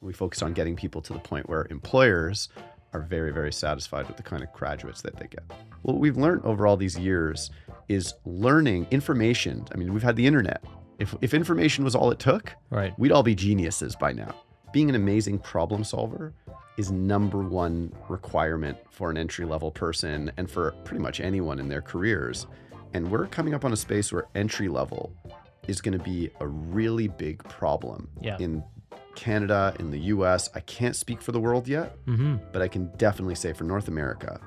We focus on getting people to the point where employers are very, very satisfied with the kind of graduates that they get. What we've learned over all these years is learning information. I mean, we've had the internet. If information was all it took, Right. we'd all be geniuses by now. Being an amazing problem solver is number one requirement for an entry-level person and for pretty much anyone in their careers. And we're coming up on a space where entry level is going to be a really big problem in Canada, in the US. I can't speak for the world yet, but I can definitely say for North America,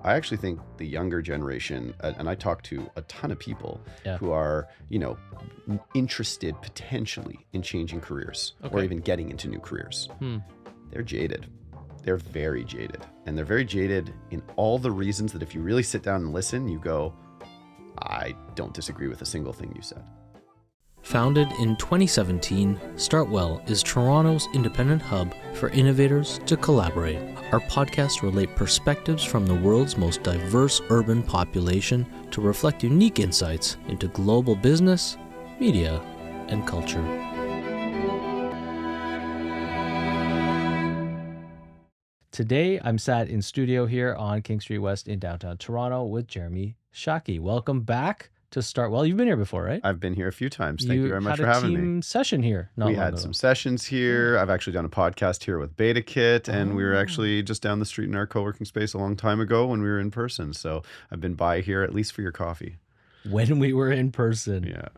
I actually think the younger generation, and I talk to a ton of people who are, interested potentially in changing careers or even getting into new careers. They're jaded. They're very jaded. And they're very jaded in all the reasons that if you really sit down and listen, you go, I don't disagree with a single thing you said. Founded in 2017, StartWell is Toronto's independent hub for innovators to collaborate. Our podcasts relate perspectives from the world's most diverse urban population to reflect unique insights into global business, media, and culture. Today, I'm sat in studio here on King Street West in downtown Toronto with Jeremy Shaki. Welcome back to StartWell. You've been here before, right? I've been here a few times. Thank you very much for having me. You had a team session here. We had some sessions here. I've actually done a podcast here with Beta Kit, and we were actually just down the street in our co-working space a long time ago when we were in person. So I've been by here at least for your coffee. When we were in person. Yeah.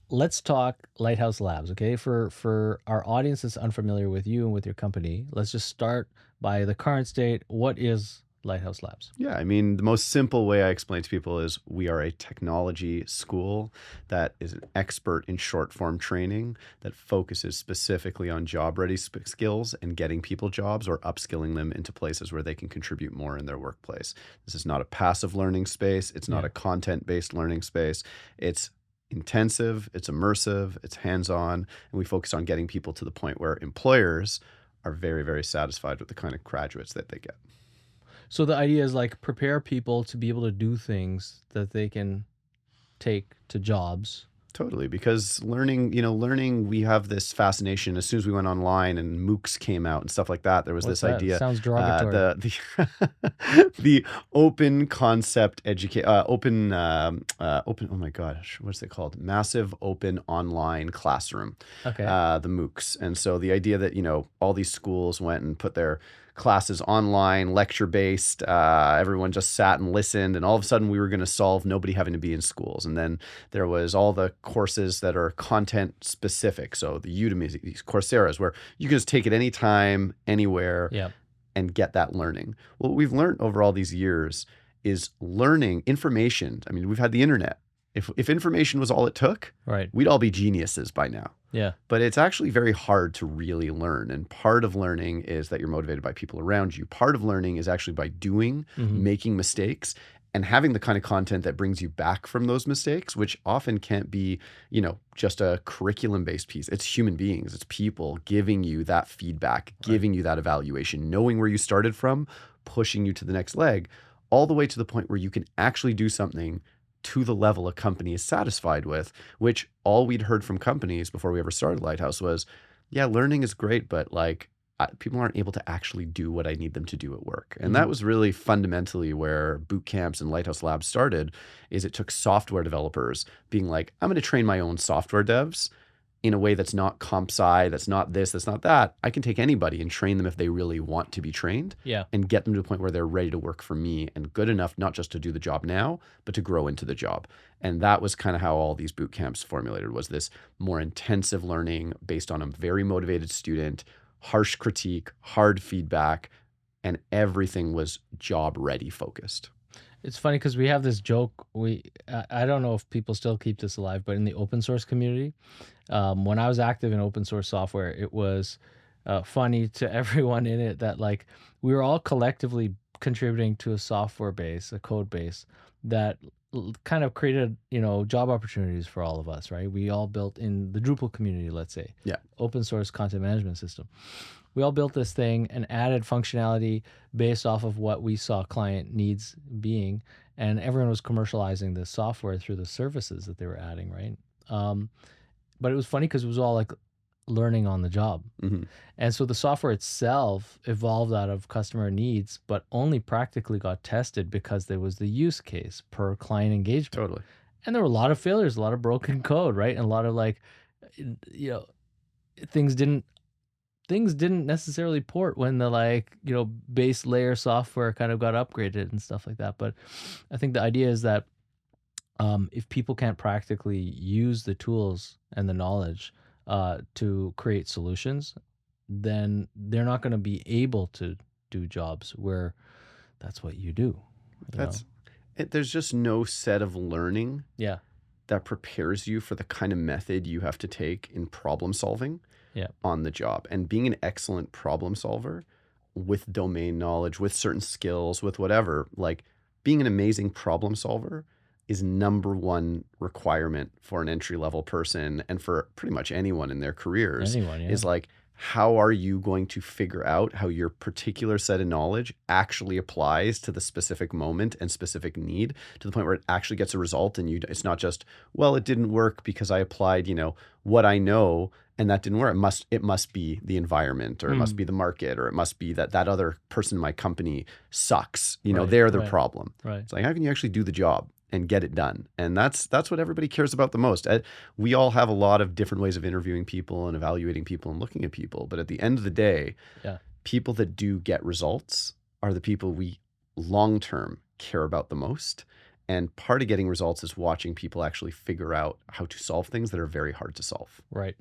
Let's talk Lighthouse Labs, okay? For our audience that's unfamiliar with you and with your company, let's just start by the current state. What is Lighthouse Labs? Yeah, I mean, the most simple way I explain to people is we are a technology school that is an expert in short form training that focuses specifically on job ready skills and getting people jobs or upskilling them into places where they can contribute more in their workplace. This is not a passive learning space. It's not a content-based learning space. It's intensive, it's immersive, it's hands-on, and we focus on getting people to the point where employers are very, very satisfied with the kind of graduates that they get. So the idea is like prepare people to be able to do things that they can take to jobs. Totally, because learning, we have this fascination. As soon as we went online and MOOCs came out and stuff like that, there was What's this that? idea. Sounds derogatory. The open concept open. Oh my gosh, what's it called? Massive open online classroom. Okay. The MOOCs, and so the idea that all these schools went and put their classes online, lecture based. Everyone just sat and listened, and all of a sudden we were going to solve nobody having to be in schools. And then there was all the courses that are content specific. So the Udemy, these Coursera's, where you can just take it anytime, anywhere, and get that learning. What we've learned over all these years is learning information. I mean, we've had the internet. If information was all it took, we'd all be geniuses by now. Yeah. But it's actually very hard to really learn. And part of learning is that you're motivated by people around you. Part of learning is actually by doing, making mistakes, and having the kind of content that brings you back from those mistakes, which often can't be, just a curriculum-based piece. It's human beings. It's people giving you that feedback, giving you that evaluation, knowing where you started from, pushing you to the next leg, all the way to the point where you can actually do something to the level a company is satisfied with, which all we'd heard from companies before we ever started Lighthouse was, yeah, learning is great, but people aren't able to actually do what I need them to do at work. And that was really fundamentally where bootcamps and Lighthouse Labs started, is it took software developers being like, I'm going to train my own software devs in a way that's not comp sci, that's not this, that's not that. I can take anybody and train them if they really want to be trained, and get them to the point where they're ready to work for me and good enough not just to do the job now, but to grow into the job. And that was kind of how all these boot camps formulated, was this more intensive learning based on a very motivated student, harsh critique, hard feedback, and everything was job ready focused. It's funny because we have this joke. I don't know if people still keep this alive, but in the open source community, when I was active in open source software, it was funny to everyone in it that we were all collectively contributing to a software base, a code base that kind of created, job opportunities for all of us, right? We all built in the Drupal community, let's say, open source content management system. We all built this thing and added functionality based off of what we saw client needs being, and everyone was commercializing the software through the services that they were adding, right? But it was funny because it was all learning on the job. Hmm. And so the software itself evolved out of customer needs, but only practically got tested because there was the use case per client engagement. Totally. And there were a lot of failures, a lot of broken code, right? And a lot of like, you know, things didn't necessarily port when the like, base layer software kind of got upgraded and stuff like that. But I think the idea is that if people can't practically use the tools and the knowledge to create solutions, then they're not going to be able to do jobs where that's what you do. You know? That's there's just no set of learning Yeah. that prepares you for the kind of method you have to take in problem solving Yeah. on the job. And being an excellent problem solver with domain knowledge, with certain skills, with whatever, like being an amazing problem solver is number one requirement for an entry level person and for pretty much anyone in their careers. Anyone, yeah. Is like, how are you going to figure out how your particular set of knowledge actually applies to the specific moment and specific need, to the point where it actually gets a result, and it's not just, well, it didn't work because I applied, what I know, and that didn't work. It must be the environment, or it must be the market, or it must be that other person in my company sucks. Right, They're the right. problem. Right. It's like, how can you actually do the job and get it done? And that's what everybody cares about the most. We all have a lot of different ways of interviewing people and evaluating people and looking at people, but at the end of the day, Yeah. people that do get results are the people we long term care about the most. And part of getting results is watching people actually figure out how to solve things that are very hard to solve. Right.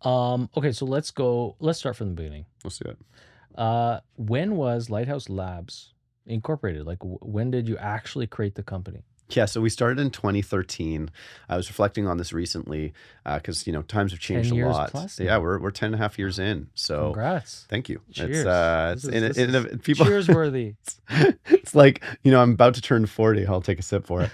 Okay, so let's start from the beginning. Let's do it. When was Lighthouse Labs incorporated? Like, when did you actually create the company? Yeah, so we started in 2013. I was reflecting on this recently because, times have changed 10 a years lot. plus Yeah, now. we're 10 and a half years in. So Congrats. thank you. Cheers. People, Cheers worthy. it's like, I'm about to turn 40. I'll take a sip for it.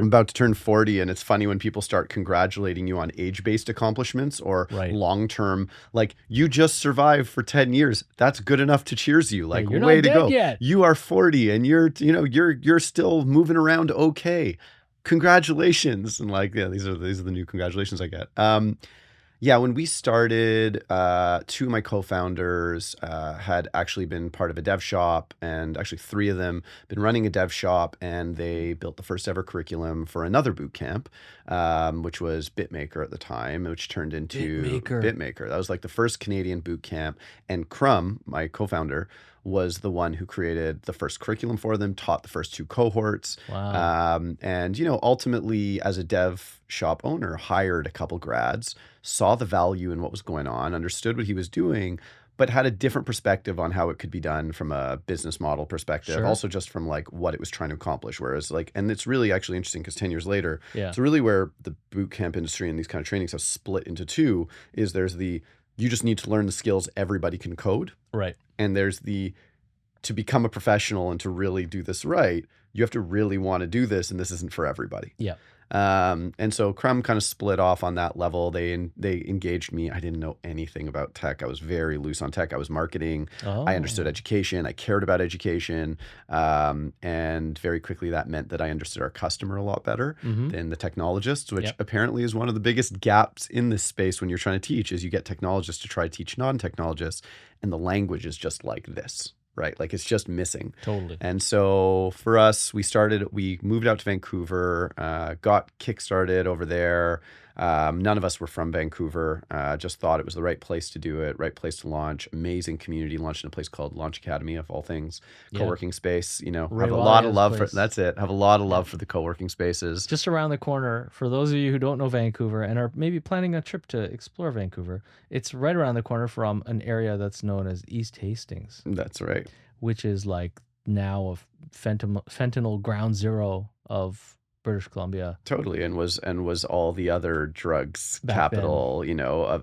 I'm about to turn 40, and it's funny when people start congratulating you on age-based accomplishments or Right. long-term, like, you just survived for 10 years. That's good enough to cheers you. Like, you're way not to dead go. yet. You are 40 and you're still moving around okay. Congratulations. And like, yeah, these are the new congratulations I get. Yeah, when we started, two of my co-founders had actually been part of a dev shop, and actually three of them been running a dev shop, and they built the first ever curriculum for another boot camp, which was Bitmaker at the time, which turned into Bitmaker. That was like the first Canadian boot camp, and Crum, my co-founder, was the one who created the first curriculum for them, taught the first two cohorts. Wow. And, ultimately, as a dev shop owner, hired a couple grads, saw the value in what was going on, understood what he was doing, but had a different perspective on how it could be done from a business model perspective, Sure. also just from like what it was trying to accomplish. Whereas and it's really actually interesting because 10 years later, Yeah. it's really where the boot camp industry and these kind of trainings have split into two. Is there's you just need to learn the skills everybody can code. Right. And there's to become a professional and to really do this right, you have to really want to do this, and this isn't for everybody. Yeah. And so Crum kind of split off on that level. They engaged me. I didn't know anything about tech. I was very loose on tech. I was marketing. Oh. I understood education. I cared about education. And very quickly that meant that I understood our customer a lot better than the technologists, which apparently is one of the biggest gaps in this space when you're trying to teach, is you get technologists to try to teach non-technologists, and the language is just like this. Right? Like, it's just missing. Totally. And so for us, we moved out to Vancouver, got kickstarted over there. None of us were from Vancouver. Just thought it was the right place to do it, right place to launch. Amazing community. Launched in a place called Launch Academy, of all things. Yeah. Co-working space. Ray Have a lot of Walia's love place. for. That's it. Have a lot of love for the co-working spaces. Just around the corner, for those of you who don't know Vancouver and are maybe planning a trip to explore Vancouver, it's right around the corner from an area that's known as East Hastings, That's right. which is like now a fentanyl ground zero of British Columbia. Totally, and was all the other drugs Back capital,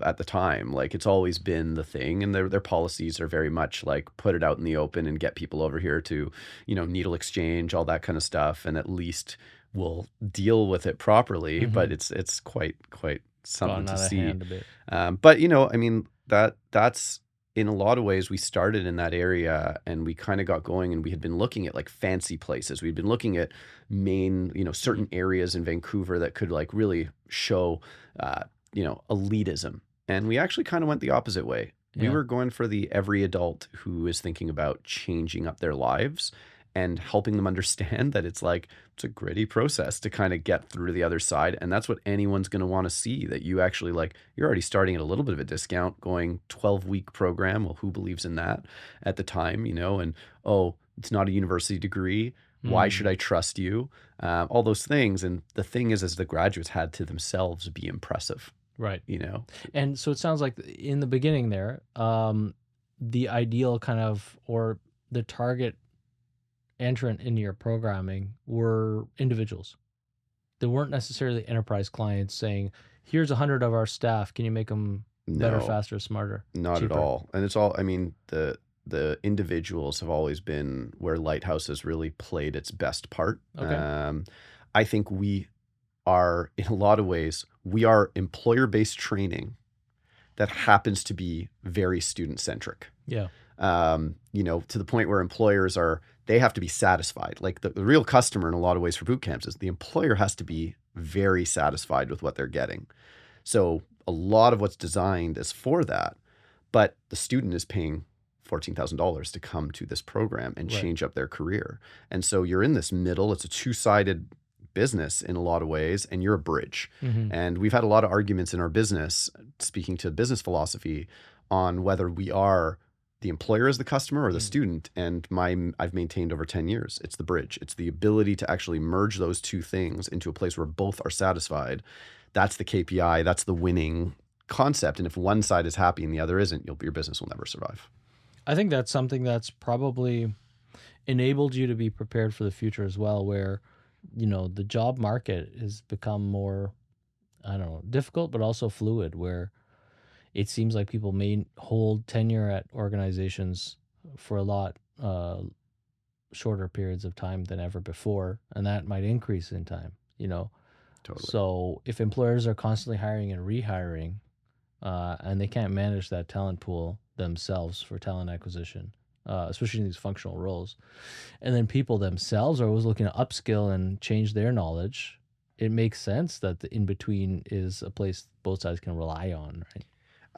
at the time. Like, it's always been the thing, and their policies are very much like put it out in the open and get people over here to, needle exchange, all that kind of stuff, and at least we'll deal with it properly. But it's quite something Gone to out of see. hand a bit. But that's in a lot of ways, we started in that area, and we kind of got going, and we had been looking at like fancy places. We'd been looking at certain areas in Vancouver that could like really show elitism. And we actually kind of went the opposite way. We Yeah. were going for the every adult who is thinking about changing up their lives and helping them understand that it's a gritty process to kind of get through to the other side. And that's what anyone's going to want to see, that you actually you're already starting at a little bit of a discount, going 12-week program. Well, who believes in that at the time, and, oh, it's not a university degree. Why should I trust you? All those things. And the thing is, as the graduates had to themselves be impressive, Right. you know? And so it sounds like in the beginning there, the ideal kind of, or the target entrant into your programming were individuals. They weren't necessarily enterprise clients saying, here's 100 of our staff. Can you make them better, No, faster, smarter, not at cheaper? all. And it's all, I mean, the individuals have always been where Lighthouse has really played its best part. Okay. I think we are, in a lot of ways, we are employer-based training that happens to be very student-centric. Yeah. To the point where employers they have to be satisfied. Like the real customer in a lot of ways for boot camps is the employer has to be very satisfied with what they're getting. So a lot of what's designed is for that, but the student is paying $14,000 to come to this program and Right. change up their career. And so you're in this middle, it's a two-sided business in a lot of ways, and you're a bridge. Mm-hmm. And we've had a lot of arguments in our business, speaking to business philosophy, on whether we are the employer as the customer or the student. And I've maintained over 10 years, it's the bridge. It's the ability to actually merge those two things into a place where both are satisfied. That's the KPI, that's the winning concept. And if one side is happy and the other isn't, your business will never survive. I think that's something that's probably enabled you to be prepared for the future as well, where, the job market has become more, I don't know, difficult, but also fluid, where it seems like people may hold tenure at organizations for a lot shorter periods of time than ever before, and that might increase in time. Totally. So if employers are constantly hiring and rehiring, and they can't manage that talent pool themselves for talent acquisition, especially in these functional roles, and then people themselves are always looking to upskill and change their knowledge, it makes sense that the in between is a place both sides can rely on, right?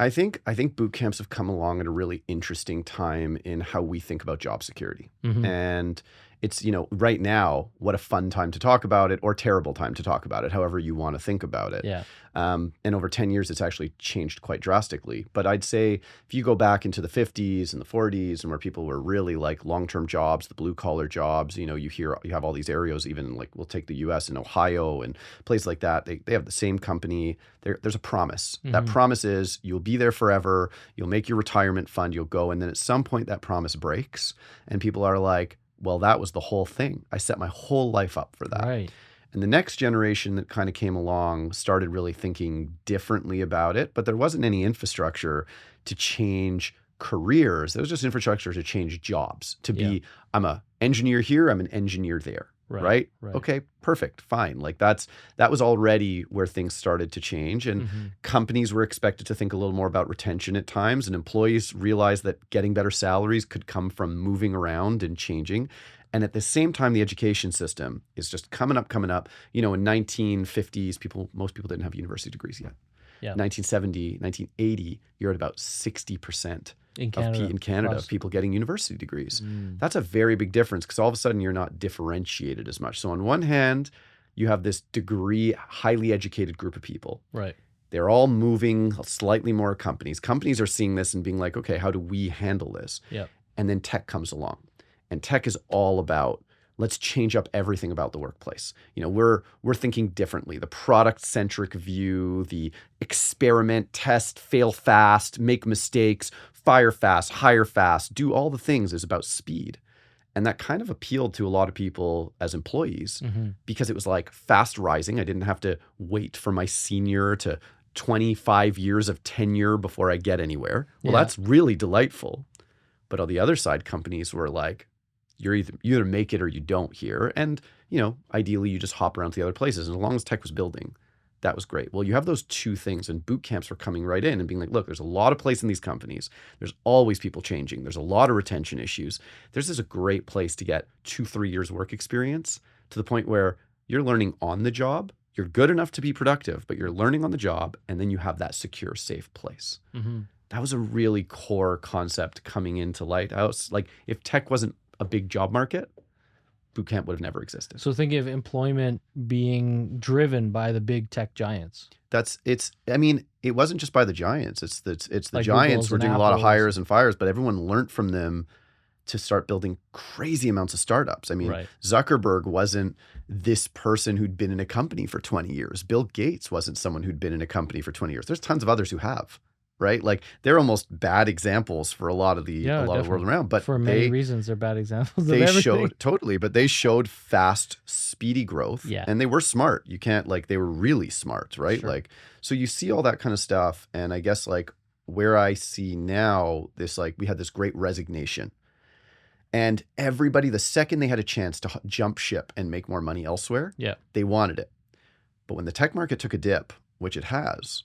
I think boot camps have come along at a really interesting time in how we think about job security. Mm-hmm. And it's, right now, what a fun time to talk about it, or terrible time to talk about it, however you want to think about it. Yeah. And over 10 years, it's actually changed quite drastically. But I'd say if you go back into the 50s and the 40s, and where people were really like long-term jobs, the blue-collar jobs, you have all these areas, even like we'll take the US and Ohio and places like that. They have the same company. There's a promise. That promise is you'll be there forever. You'll make your retirement fund. You'll go. And then at some point that promise breaks. And people are like, well, that was the whole thing. I set my whole life up for that. Right. And the next generation that kind of came along started really thinking differently about it, but there wasn't any infrastructure to change careers. There was just infrastructure to change jobs, to be, I'm an engineer here, I'm an engineer there, right? Okay, perfect, fine. Like that was already where things started to change, and companies were expected to think a little more about retention at times, and employees realized that getting better salaries could come from moving around and changing. And at the same time, the education system is just coming up. In 1950s, most people didn't have university degrees yet. Yeah. 1970, 1980, you're at about 60% in Canada of people getting university degrees. That's a very big difference, because all of a sudden you're not differentiated as much. So on one hand, you have this degree, highly educated group of people. Right. They're all moving slightly more companies. Companies are seeing this and being like, okay, how do we handle this? Yeah. And then tech comes along. And tech is all about, let's change up everything about the workplace. We're thinking differently. The product-centric view, the experiment, test, fail fast, make mistakes, fire fast, hire fast, do all the things is about speed. And that kind of appealed to a lot of people as employees, because it was like fast rising. I didn't have to wait for my senior to 25 years of tenure before I get anywhere. Well, that's really delightful. But on the other side, companies were like, you either make it or you don't here. And, ideally you just hop around to the other places. And as long as tech was building, that was great. Well, you have those two things, and boot camps were coming right in and being like, look, there's a lot of place in these companies. There's always people changing. There's a lot of retention issues. This is a great place to get 2-3 years work experience, to the point where you're learning on the job. You're good enough to be productive, but you're learning on the job, and then you have that secure, safe place. That was a really core concept coming into Lighthouse. Like, if tech wasn't a big job market, bootcamp would have never existed. So thinking of employment being driven by the big tech giants. I mean, it wasn't just by the giants. It's the Like giants Googles were and doing a lot of Apples. hires and fires, but everyone learned from them to start building crazy amounts of startups. I mean, Right. Zuckerberg wasn't this person who'd been in a company for 20 years. Bill Gates wasn't someone who'd been in a company for 20 years. There's tons of others who have, right? Like, they're almost bad examples for a lot of the world around. But for many reasons, they're bad examples of they everything. showed but they showed fast, speedy growth. Yeah. And they were smart. You can't, like, they were really smart, right? Sure. Like, so you see all that kind of stuff. And I guess, like, where I see now this, like, we had this great resignation. And everybody, the second they had a chance to jump ship and make more money elsewhere, Yeah. they wanted it. But when the tech market took a dip, which it has,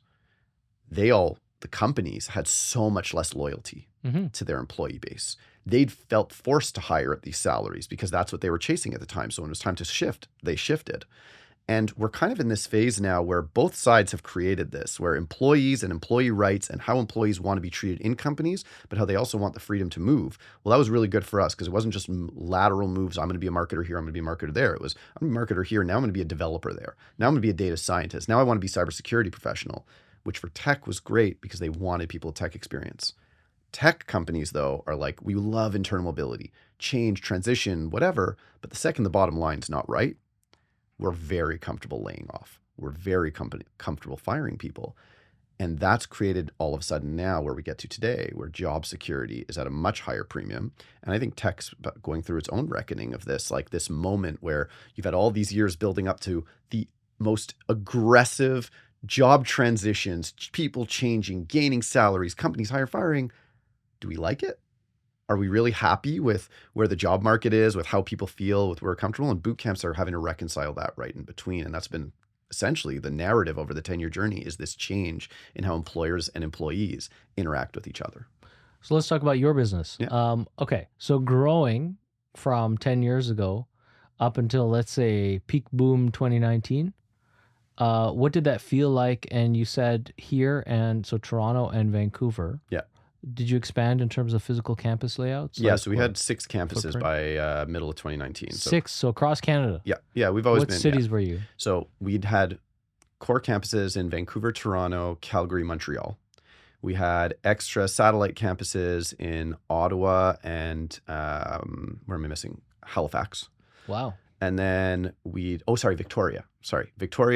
the companies had so much less loyalty to their employee base. They'd felt forced to hire at these salaries because that's what they were chasing at the time. So when it was time to shift, they shifted. And we're kind of in this phase now where both sides have created this, where employees and employee rights and how employees want to be treated in companies, but how they also want the freedom to move. Well, that was really good for us because it wasn't just lateral moves. I'm going to be a marketer here. I'm going to be a marketer there. It was, I'm a marketer here. Now I'm going to be a developer there. Now I'm going to be a data scientist. Now I want to be a cybersecurity professional, which for tech was great because they wanted people with tech experience. Tech companies, though, are like, we love internal mobility, change, transition, whatever. But the second the bottom line's not right, we're very comfortable laying off. We're very comfortable firing people. And that's created all of a sudden now where we get to today, where job security is at a much higher premium. And I think tech's going through its own reckoning of this, like this moment where you've had all these years building up to the most aggressive job transitions, people changing, gaining salaries, companies firing. Do we like it? Are we really happy with where the job market is, with how people feel, with where we're comfortable? And boot camps are having to reconcile that right in between. And that's been essentially the narrative over the 10-year journey, is this change in how employers and employees interact with each other. So let's talk about your business. Yeah. Okay. So growing from 10 years ago up until, let's say, peak boom 2019, what did that feel like? And you said here, and so Toronto and Vancouver. Yeah. Did you expand in terms of physical campus layouts? Yeah, Like, so we had 6 campuses footprint? by middle of 2019. So, 6, so across Canada. yeah, we've always What been. cities were you? So we'd had core campuses in Vancouver, Toronto, Calgary, Montreal. We had extra satellite campuses in Ottawa and where am I missing? Halifax. Wow. And then Victoria.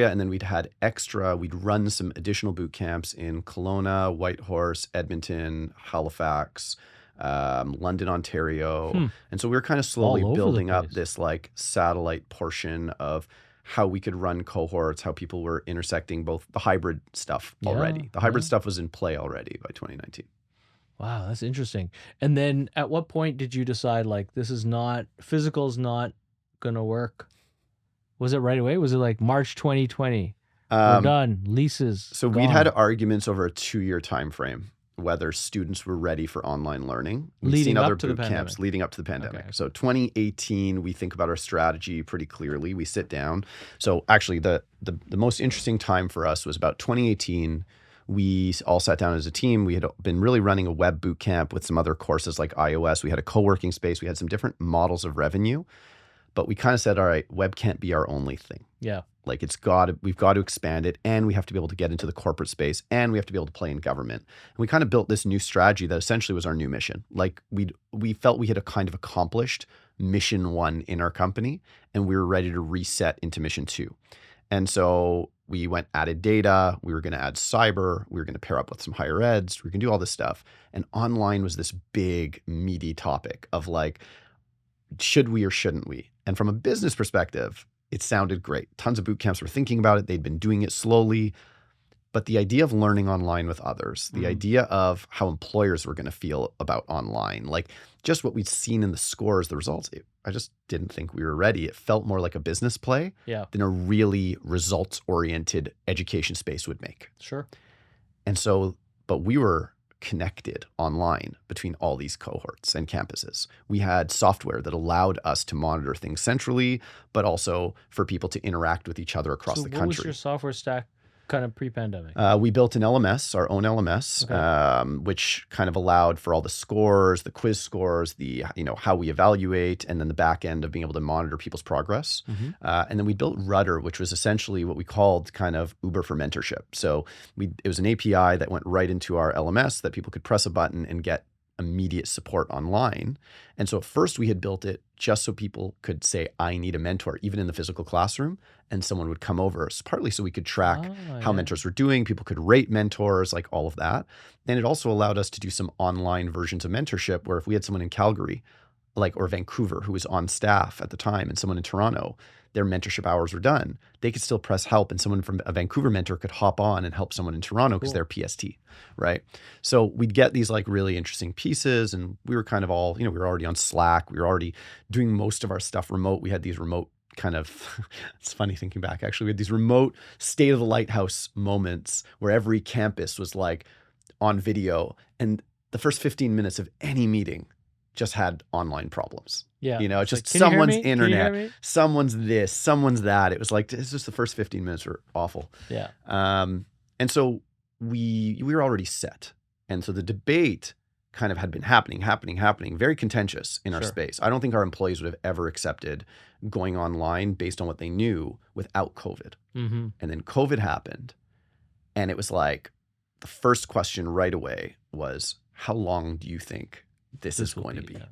And then we'd run some additional boot camps in Kelowna, Whitehorse, Edmonton, Halifax, London, Ontario. And so we were kind of slowly All over the building up place. this like satellite portion of how we could run cohorts, how people were intersecting both the hybrid stuff already. The hybrid stuff was in play already by 2019. Wow, that's interesting. And then at what point did you decide, like, physical's not gonna work? Was it right away? Was it like March 2020? We're done. Leases. So gone. we'd had arguments over a 2-year time frame whether students were ready for online learning. We've Leading seen up other to the boot camps pandemic. leading up to the pandemic. Okay. So 2018, we think about our strategy pretty clearly. We sit down. So actually, the most interesting time for us was about 2018. We all sat down as a team. We had been really running a web boot camp with some other courses like iOS. We had a co-working space. We had some different models of revenue. But we kind of said, all right, web can't be our only thing. Yeah. Like we've got to expand it, and we have to be able to get into the corporate space, and we have to be able to play in government. And we kind of built this new strategy that essentially was our new mission. Like we felt we had a kind of accomplished mission 1 in our company, and we were ready to reset into mission 2. And so we added data, we were going to add cyber, we were going to pair up with some higher eds, we were going to do all this stuff. And online was this big, meaty topic of like, should we or shouldn't we? And from a business perspective, it sounded great. Tons of boot camps were thinking about it. They'd been doing it slowly. But the idea of learning online with others, the idea of how employers were going to feel about online, like just what we'd seen in the scores, the results, I just didn't think we were ready. It felt more like a business play than a really results-oriented education space would make. Sure. And so, but we were connected online between all these cohorts and campuses. We had software that allowed us to monitor things centrally, but also for people to interact with each other across So the what was your country. software stack kind of pre-pandemic? We built an LMS, our own LMS, Okay. which kind of allowed for all the scores, the quiz scores, the how we evaluate, and then the back end of being able to monitor people's progress. Hmm. And then we built Rudder, which was essentially what we called kind of Uber for mentorship. So it was an API that went right into our LMS that people could press a button and get immediate support online. And so at first we had built it just so people could say, I need a mentor, even in the physical classroom, and someone would come over, partly so we could track Oh, how yeah. mentors were doing. People could rate mentors, like all of that. And it also allowed us to do some online versions of mentorship where if we had someone in Calgary, or Vancouver, who was on staff at the time, and someone in Toronto, their mentorship hours were done, they could still press help, and someone from a Vancouver mentor could hop on and help someone in Toronto because Cool. they're PST, right? So we'd get these like really interesting pieces, and we were kind of all, we were already on Slack. We were already doing most of our stuff remote. We had these remote kind of, it's funny thinking back, actually, we had these remote state of the lighthouse moments where every campus was like on video, and the first 15 minutes of any meeting just had online problems. Yeah. It's It's like, just can you hear someone's me? Can you hear internet, me? someone's this, someone's that. It was like, it's just the first 15 minutes were awful. Yeah. And so we were already set. And so the debate kind of had been happening, very contentious in our Sure. space. I don't think our employees would have ever accepted going online based on what they knew without COVID. Mm-hmm. And then COVID happened. And it was like, the first question right away was, how long do you think this is going to be? Yeah.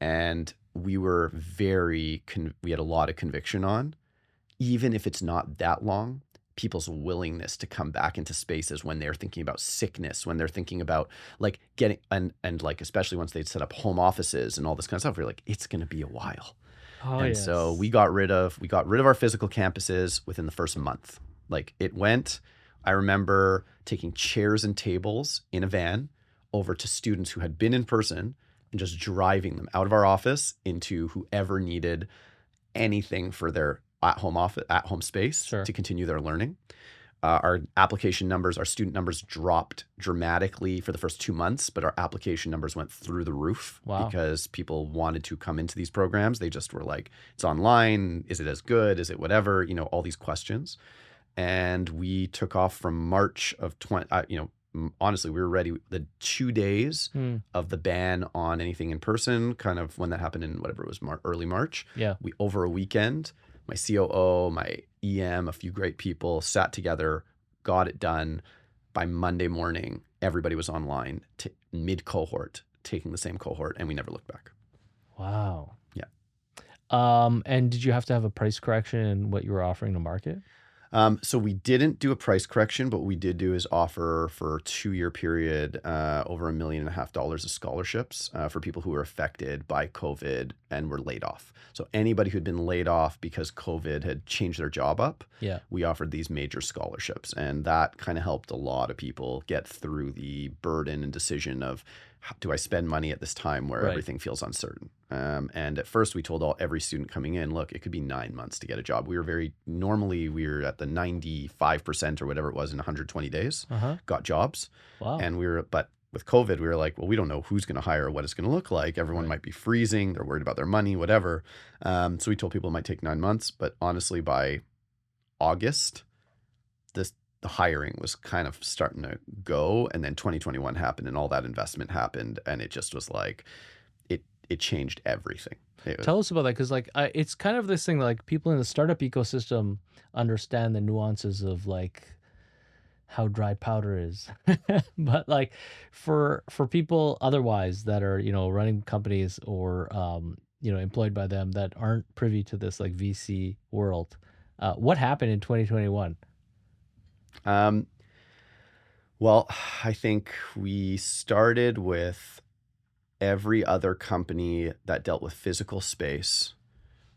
And we were we had a lot of conviction on, even if it's not that long, people's willingness to come back into spaces when they're thinking about sickness, when they're thinking about like getting, and like, especially once they'd set up home offices and all this kind of stuff, we're like, it's going to be a while. Oh, And yes. so we got rid of our physical campuses within the first month. Like I remember taking chairs and tables in a van over to students who had been in person and just driving them out of our office into whoever needed anything for their at-home space Sure. to continue their learning. Our application numbers, our student numbers dropped dramatically for the first 2 months, but our application numbers went through the roof. Wow. Because people wanted to come into these programs. They just were like, it's online. Is it as good? Is it whatever? All these questions. And we took off from March of 20, honestly, we were ready. The 2 days of the ban on anything in person, kind of when that happened in whatever it was, early March. Yeah. We, over a weekend, my COO, my EM, a few great people sat together, got it done. By Monday morning, everybody was online, mid-cohort, taking the same cohort, and we never looked back. Wow. Yeah. And did you have to have a price correction in what you were offering to market? So we didn't do a price correction, but what we did do is offer for a 2-year period over $1.5 million of scholarships for people who were affected by COVID and were laid off. So anybody who'd been laid off because COVID had changed their job up, Yeah. we offered these major scholarships. And that kind of helped a lot of people get through the burden and decision of, do I spend money at this time where Right. everything feels uncertain? And at first we told every student coming in, look, it could be 9 months to get a job. Normally we were at the 95% or whatever it was in 120 days, Uh-huh. got jobs. Wow. And but with COVID, we were like, well, we don't know who's going to hire, what it's going to look like. Everyone Right. might be freezing. They're worried about their money, whatever. So we told people it might take 9 months, but honestly, by August, the hiring was kind of starting to go, and then 2021 happened and all that investment happened, and it just was like, it changed everything. Tell us about that, because it's kind of this thing, like people in the startup ecosystem understand the nuances of like how dry powder is, but like for people otherwise that are running companies or employed by them that aren't privy to this like VC world, what happened in 2021? Well, I think we started with every other company that dealt with physical space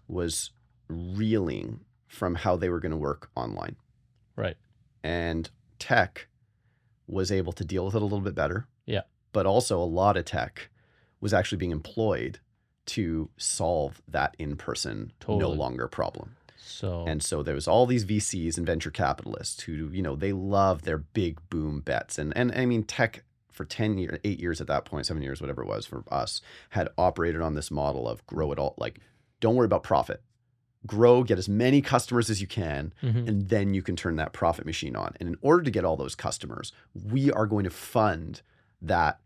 was reeling from how they were going to work online. Right. And tech was able to deal with it a little bit better. Yeah. But also a lot of tech was actually being employed to solve that in-person no Totally. longer problem. So And so there was all these VCs and venture capitalists who, they love their big boom bets. And I mean, tech for 10 years, 8 years at that point, 7 years, whatever it was for us, had operated on this model of grow it all. Like, don't worry about profit. Grow, get as many customers as you can, and then you can turn that profit machine on. And in order to get all those customers, we are going to fund that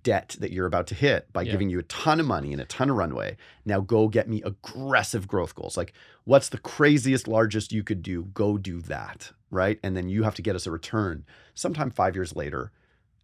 debt that you're about to hit by giving you a ton of money and a ton of runway. Now go get me aggressive growth goals. Like, what's the craziest, largest you could do? Go do that, right? And then you have to get us a return sometime 5 years later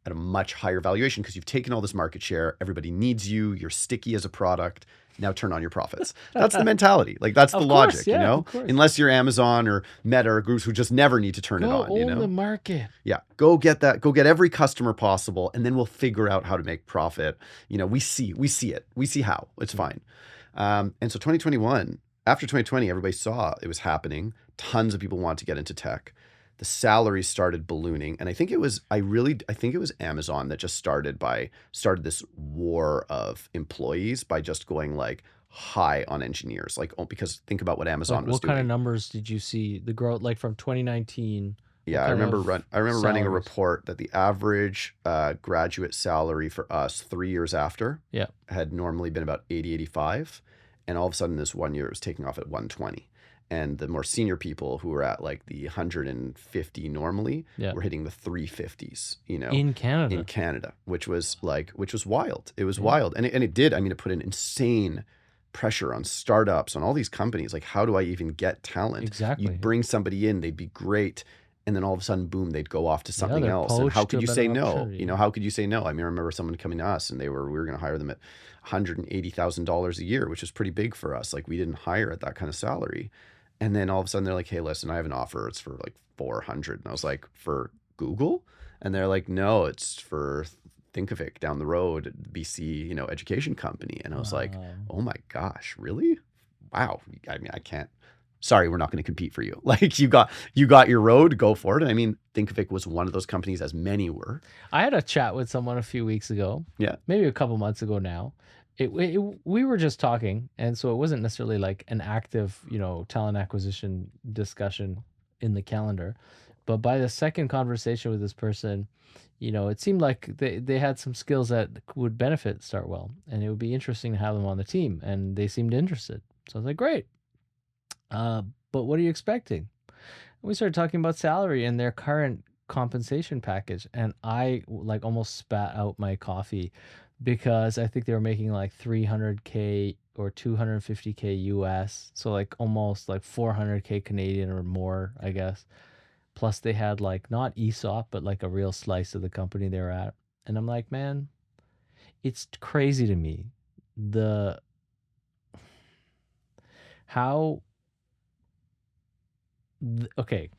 at a much higher valuation because you've taken all this market share. Everybody needs you. You're sticky as a product. Now turn on your profits. That's the mentality. Like, that's the logic, you know? Unless you're Amazon or Meta or groups who just never need to turn it on, you know? the market. Yeah. Go get that. Go get every customer possible, and then we'll figure out how to make profit. You know, we see it. We see how. It's fine. And so 2021, after 2020, everybody saw it was happening. Tons of people want to get into tech. The salaries started ballooning, and I think it was Amazon that just started this war of employees by just going like high on engineers, like, oh, because think about what Amazon was What doing. kind of numbers did you see the growth like from 2019? Yeah, I remember running a report that the average graduate salary for us 3 years after had normally been about 80, 85, and all of a sudden this 1 year it was taking off at 120. And the more senior people who were at like the 150 normally were hitting the 350s, you know, in Canada, which was wild. It was wild. And it did. I mean, it put an insane pressure on startups, on all these companies. Like, how do I even get talent? Exactly. You'd bring somebody in, they'd be great. And then all of a sudden, boom, they'd go off to something else. And how could you say no? You know, how could you say no? I mean, I remember someone coming to us and we were going to hire them at $180,000 a year, which is pretty big for us. Like, we didn't hire at that kind of salary. And then all of a sudden they're like, hey, listen, I have an offer. It's for like 400. And I was like, for Google? And they're like, no, it's for Thinkific down the road, BC, you know, education company. And I was like, oh my gosh, really? Wow. I mean, I can't. Sorry, we're not going to compete for you. Like, you got your road, go for it. And I mean, Thinkific was one of those companies, as many were. I had a chat with someone a few weeks ago. Yeah. Maybe a couple months ago now. We were just talking, and so it wasn't necessarily like an active, you know, talent acquisition discussion in the calendar. But by the second conversation with this person, you know, it seemed like they had some skills that would benefit StartWell, and it would be interesting to have them on the team, and they seemed interested. So I was like, great. But what are you expecting? And we started talking about salary and their current compensation package, and I like almost spat out my coffee because I think they were making like 300K or 250K US, so like almost like 400K Canadian or more, I guess. Plus they had like not ESOP, but like a real slice of the company they were at. And I'm like, man, it's crazy to me okay,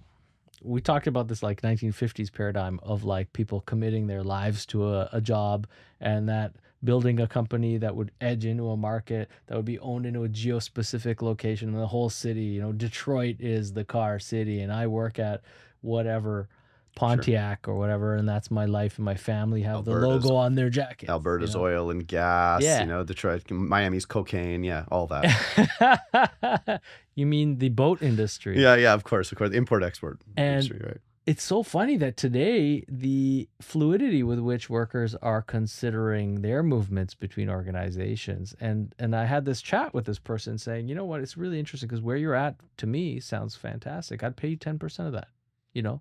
we talked about this like 1950s paradigm of like people committing their lives to a job, and that building a company that would edge into a market that would be owned into a geo-specific location in the whole city. You know, Detroit is the car city, and I work at whatever Pontiac or whatever, and that's my life, and my family have the logo on their jacket. Alberta's oil and gas, you know, Detroit, Miami's cocaine, all that. You mean the boat industry? Yeah, of course, import-export industry, right? It's so funny that today the fluidity with which workers are considering their movements between organizations, and I had this chat with this person saying, you know what, it's really interesting because where you're at to me sounds fantastic. I'd pay you 10% of that, you know.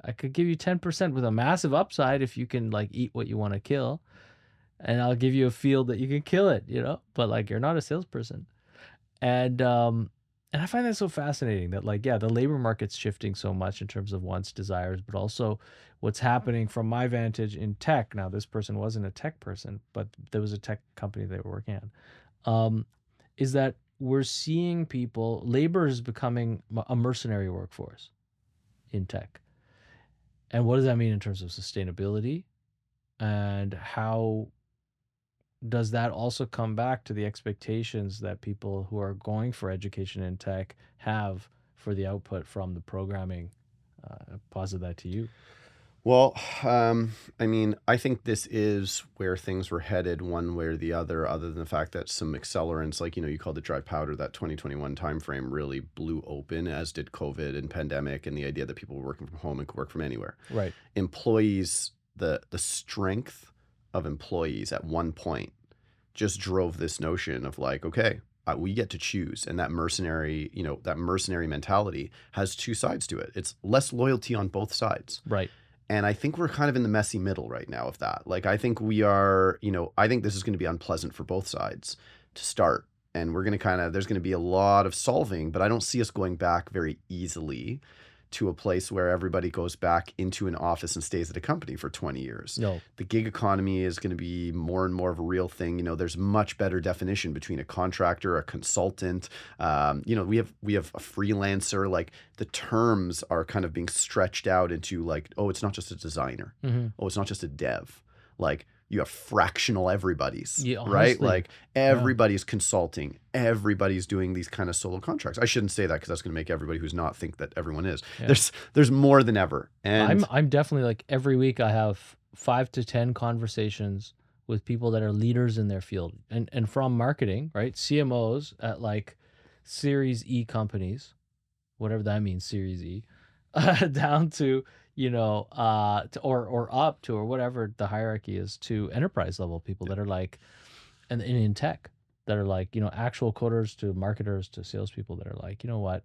I could give you 10% with a massive upside if you can like eat what you want to kill, and I'll give you a field that you can kill it, you know, but like you're not a salesperson. And I find that so fascinating that like, yeah, the labor market's shifting so much in terms of wants, desires, but also what's happening from my vantage in tech. Now, this person wasn't a tech person, but there was a tech company they were working on, is that we're seeing labor is becoming a mercenary workforce in tech. And what does that mean in terms of sustainability? And how does that also come back to the expectations that people who are going for education in tech have for the output from the programming? Posit that to you. Well, I mean, I think this is where things were headed one way or the other than the fact that some accelerants, like, you know, you called it dry powder, that 2021 timeframe really blew open, as did COVID and pandemic and the idea that people were working from home and could work from anywhere. Right. Employees, the strength of employees at one point just drove this notion of like, okay, we get to choose. And that mercenary, that mercenary mentality has two sides to it. It's less loyalty on both sides. Right. And I think we're kind of in the messy middle right now of that. Like, I think we are, I think this is going to be unpleasant for both sides to start. And we're going to there's going to be a lot of solving, but I don't see us going back very easily to a place where everybody goes back into an office and stays at a company for 20 years. No. The gig economy is going to be more and more of a real thing. There's much better definition between a contractor, a consultant. We have a freelancer. Like, the terms are kind of being stretched out into like, oh, it's not just a designer. Oh, it's not just a dev. Like, you have fractional everybody's, Yeah, right? honestly. Like, everybody's consulting, everybody's doing these kind of solo contracts. I shouldn't say that because that's going to make everybody who's not think that everyone is. Yeah. There's more than ever. And I'm definitely, like, every week I have 5 to 10 conversations with people that are leaders in their field, and from marketing, right? CMOs at like Series E companies, whatever that means, Series E, down to or up to, or whatever the hierarchy is, to enterprise level people that are like, and in tech, that are like, actual coders to marketers to salespeople that are like, you know what,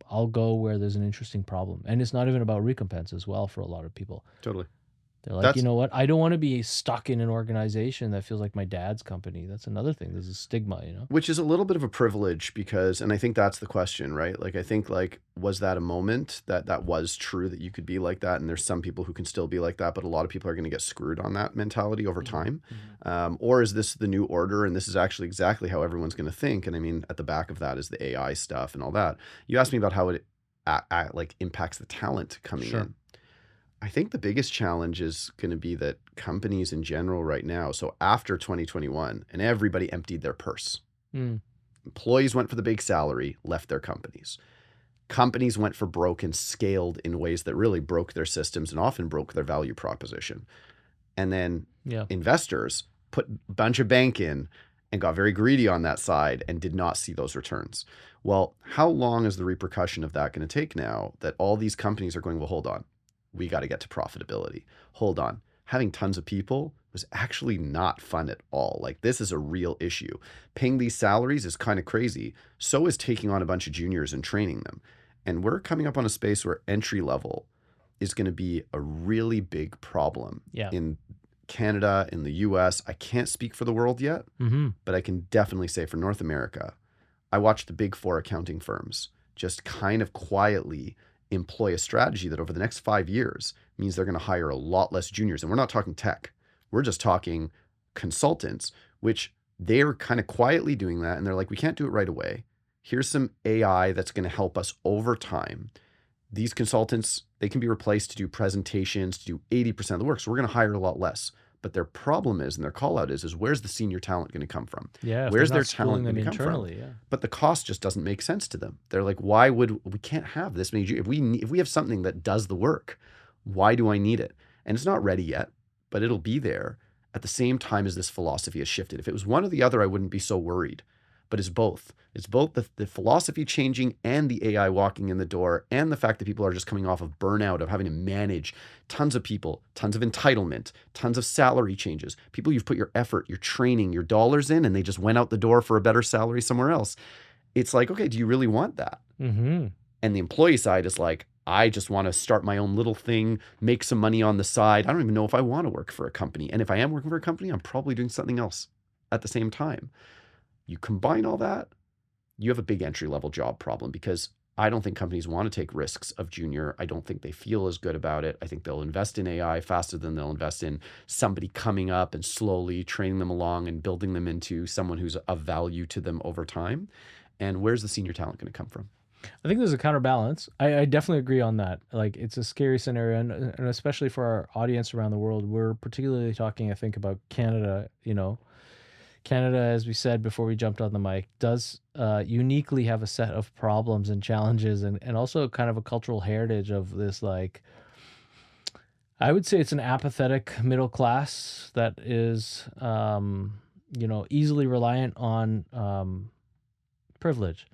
I'll go where there's an interesting problem, and it's not even about recompense as well for a lot of people. totally. They're like, That's you know what, I don't want to be stuck in an organization that feels like my dad's company. That's another thing. There's a stigma, which is a little bit of a privilege because, and I think that's the question, right? Like, I think, like, was that a moment that was true that you could be like that? And there's some people who can still be like that, but a lot of people are going to get screwed on that mentality over time. Or is this the new order? And this is actually exactly how everyone's going to think. And I mean, at the back of that is the AI stuff and all that. You asked me about how it like impacts the talent coming Sure. in. I think the biggest challenge is going to be that companies in general right now, so after 2021, and everybody emptied their purse. Employees went for the big salary, left their companies. Companies went for broke and scaled in ways that really broke their systems and often broke their value proposition. And then investors put a bunch of bank in and got very greedy on that side and did not see those returns. Well, how long is the repercussion of that going to take now that all these companies are going, well, hold on, we got to get to profitability. Hold on. Having tons of people was actually not fun at all. Like, this is a real issue. Paying these salaries is kind of crazy. So is taking on a bunch of juniors and training them. And we're coming up on a space where entry level is going to be a really big problem in Canada, in the US. I can't speak for the world yet, but I can definitely say for North America, I watched the big 4 accounting firms just kind of quietly employ a strategy that over the next 5 years means they're going to hire a lot less juniors. And we're not talking tech. We're just talking consultants, which they're kind of quietly doing that. And they're like, we can't do it right away. Here's some AI that's going to help us over time. These consultants, they can be replaced to do presentations, to do 80% of the work. So we're going to hire a lot less. But their problem is, and their call out is where's the senior talent going to come from? Yeah. Where's their talent going to come internally? from? Yeah. But the cost just doesn't make sense to them. They're like, why would we can't have this many? If we have something that does the work, why do I need it? And it's not ready yet, but it'll be there at the same time as this philosophy has shifted. If it was one or the other, I wouldn't be so worried. But it's both. It's both the philosophy changing and the AI walking in the door, and the fact that people are just coming off of burnout of having to manage tons of people, tons of entitlement, tons of salary changes. People you've put your effort, your training, your dollars in, and they just went out the door for a better salary somewhere else. It's like, okay, do you really want that? And the employee side is like, I just want to start my own little thing, make some money on the side. I don't even know if I want to work for a company. And if I am working for a company, I'm probably doing something else at the same time. You combine all that, you have a big entry-level job problem, because I don't think companies want to take risks of junior. I don't think they feel as good about it. I think they'll invest in AI faster than they'll invest in somebody coming up and slowly training them along and building them into someone who's of value to them over time. And where's the senior talent going to come from? I think there's a counterbalance. I definitely agree on that. Like, it's a scary scenario, and especially for our audience around the world. We're particularly talking, I think, about Canada. Canada, as we said before we jumped on the mic, does uniquely have a set of problems and challenges, and also kind of a cultural heritage of this, like, I would say it's an apathetic middle class that is, easily reliant on privilege.